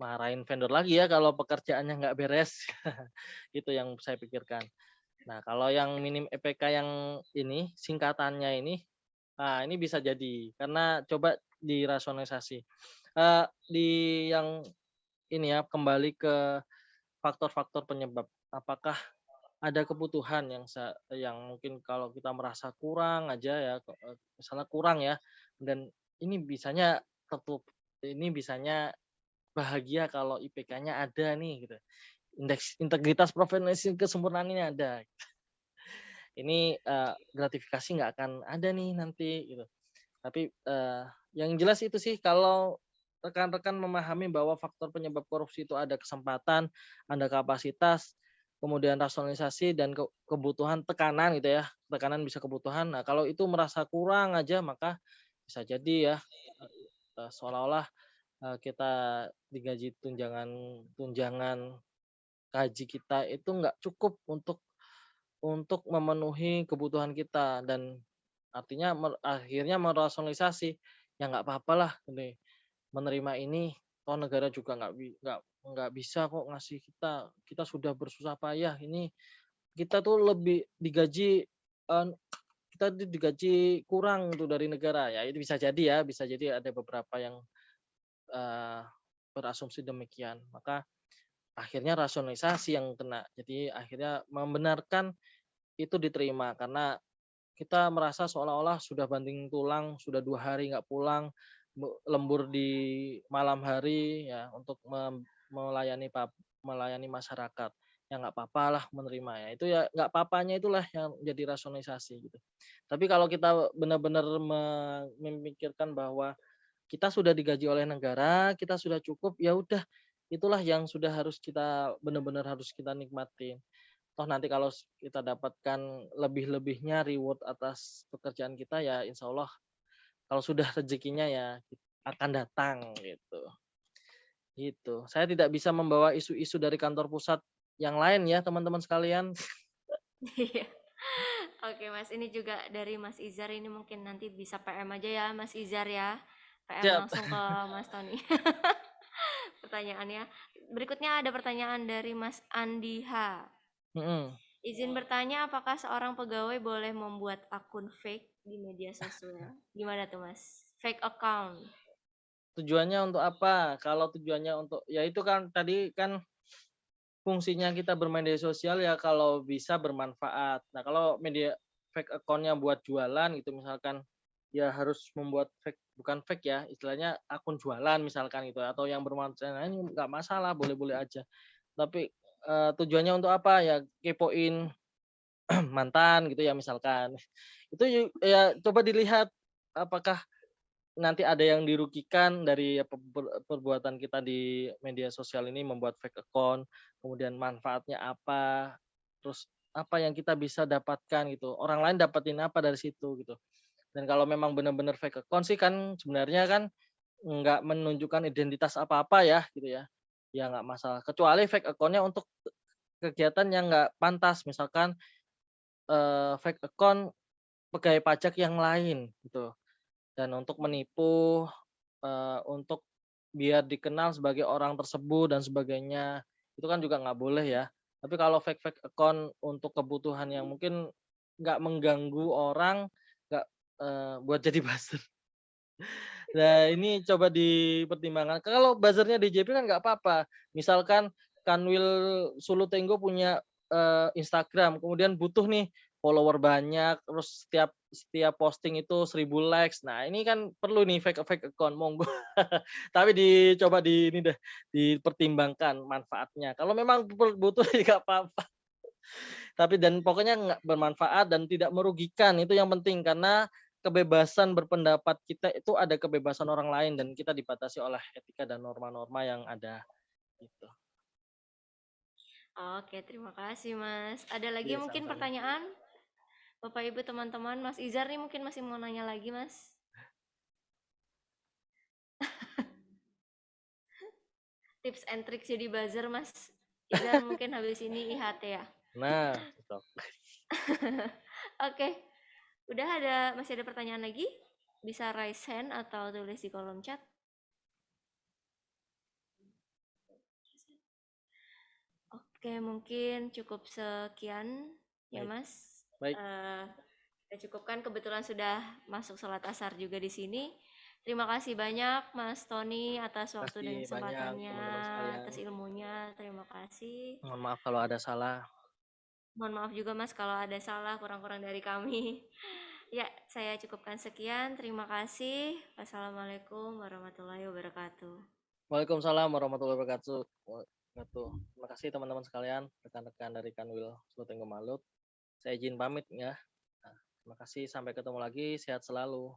marahin vendor lagi ya kalau pekerjaannya nggak beres. Itu yang saya pikirkan. Nah, kalau yang minim EPK yang ini, singkatannya ini bisa jadi karena coba dirasionalisasi. Di yang ini ya, kembali ke faktor-faktor penyebab. Apakah ada kebutuhan yang mungkin kalau kita merasa kurang aja ya, misalnya kurang ya, dan ini bisanya bahagia kalau IPK-nya ada nih gitu. Indeks integritas profesionalisme kesempurnaan ini ada. Ini gratifikasi nggak akan ada nih nanti gitu. Tapi yang jelas itu sih kalau rekan-rekan memahami bahwa faktor penyebab korupsi itu ada kesempatan, ada kapasitas, kemudian rasionalisasi dan kebutuhan tekanan gitu ya. Tekanan bisa kebutuhan. Nah, kalau itu merasa kurang aja maka bisa jadi ya seolah-olah kita digaji tunjangan tunjangan gaji kita itu nggak cukup untuk memenuhi kebutuhan kita dan artinya akhirnya merasionalisasi, ya nggak papalah gini, menerima ini, toh negara juga nggak bisa kok ngasih kita sudah bersusah payah ini, kita tuh lebih digaji, kita tuh digaji kurang tuh dari negara. Ya itu bisa jadi ada beberapa yang, eee, berasumsi demikian. Maka akhirnya rasionalisasi yang kena. Jadi akhirnya membenarkan itu diterima karena kita merasa seolah-olah sudah banting tulang, sudah 2 hari nggak pulang, lembur di malam hari ya untuk melayani masyarakat. Ya nggak papalah menerima ya, itu ya nggak papanya itulah yang jadi rasionalisasi gitu. Tapi kalau kita benar-benar memikirkan bahwa kita sudah digaji oleh negara, kita sudah cukup, ya udah itulah yang sudah benar-benar harus kita nikmatin. Toh nanti kalau kita dapatkan lebih-lebihnya reward atas pekerjaan kita ya insya Allah kalau sudah rezekinya ya akan datang gitu. Gitu. Saya tidak bisa membawa isu-isu dari kantor pusat yang lain ya teman-teman sekalian. Iya. Oke Mas, ini juga dari Mas Izar, ini mungkin nanti bisa PM aja ya Mas Izar ya. PM Siap. langsung ke Mas Tony. Pertanyaannya. Berikutnya ada pertanyaan dari Mas Andi H. Mhm. Izin bertanya, apakah seorang pegawai boleh membuat akun fake di media sosial? Gimana tuh Mas? Fake account. Tujuannya untuk apa? Kalau tujuannya untuk ya itu kan tadi kan fungsinya kita bermedia sosial ya kalau bisa bermanfaat. Nah, kalau media fake account-nya buat jualan gitu misalkan, ya harus membuat fake bukan fake ya, istilahnya akun jualan misalkan gitu atau yang bermanfaat, nah ini nggak masalah, boleh-boleh aja. Tapi, tujuannya untuk apa? Ya kepoin mantan gitu ya misalkan. Itu ya coba dilihat apakah nanti ada yang dirugikan dari perbuatan kita di media sosial ini membuat fake account, kemudian manfaatnya apa, terus apa yang kita bisa dapatkan gitu, orang lain dapetin apa dari situ gitu. Dan kalau memang benar-benar fake account sih kan sebenarnya kan nggak menunjukkan identitas apa-apa ya gitu ya, ya nggak masalah. Kecuali fake account-nya untuk kegiatan yang nggak pantas, misalkan, fake account pegawai pajak yang lain gitu. Dan untuk menipu, untuk biar dikenal sebagai orang tersebut dan sebagainya, itu kan juga nggak boleh ya. Tapi kalau fake-fake account untuk kebutuhan yang mungkin nggak mengganggu orang, nggak, buat jadi buzzer. Nah ini coba dipertimbangkan, kalau buzzernya DJP kan nggak apa-apa. Misalkan Kanwil Sulutenggo punya, Instagram, kemudian butuh nih follower banyak, terus setiap setiap posting itu 1.000 likes. Nah ini kan perlu nih fake account, monggo. Tapi dicoba ini deh, dipertimbangkan manfaatnya. Kalau memang butuh ya nggak apa-apa. Tapi dan pokoknya nggak bermanfaat dan tidak merugikan, itu yang penting. Karena kebebasan berpendapat kita itu ada kebebasan orang lain dan kita dibatasi oleh etika dan norma-norma yang ada, gitu. Oke, terima kasih Mas. Ada lagi Iya, mungkin sama-sama. pertanyaan? Bapak Ibu teman-teman, Mas Izar nih mungkin masih mau nanya lagi Mas. Tips and tricks jadi buzzer Mas Izar mungkin habis ini IHT ya. Nah, cocok. Oke, udah masih ada pertanyaan lagi? Bisa raise hand atau tulis di kolom chat. Oke, mungkin cukup sekian ya Baik Mas. baik, Eh, kita cukupkan, kebetulan sudah masuk sholat asar juga di sini. Terima kasih banyak Mas Tony atas waktu dan makasih banyak kesempatannya, teman-teman sekalian. atas ilmunya. Terima kasih. Mohon maaf kalau ada salah. Mohon maaf juga Mas kalau ada salah kurang-kurang dari kami. Ya, saya cukupkan sekian. Terima kasih. Wassalamualaikum warahmatullahi wabarakatuh. Waalaikumsalam warahmatullahi wabarakatuh. Terima kasih teman-teman sekalian, rekan-rekan dari Kanwil Sulutenggo Malut. Saya izin pamit ya. Nah, terima kasih, sampai ketemu lagi, sehat selalu.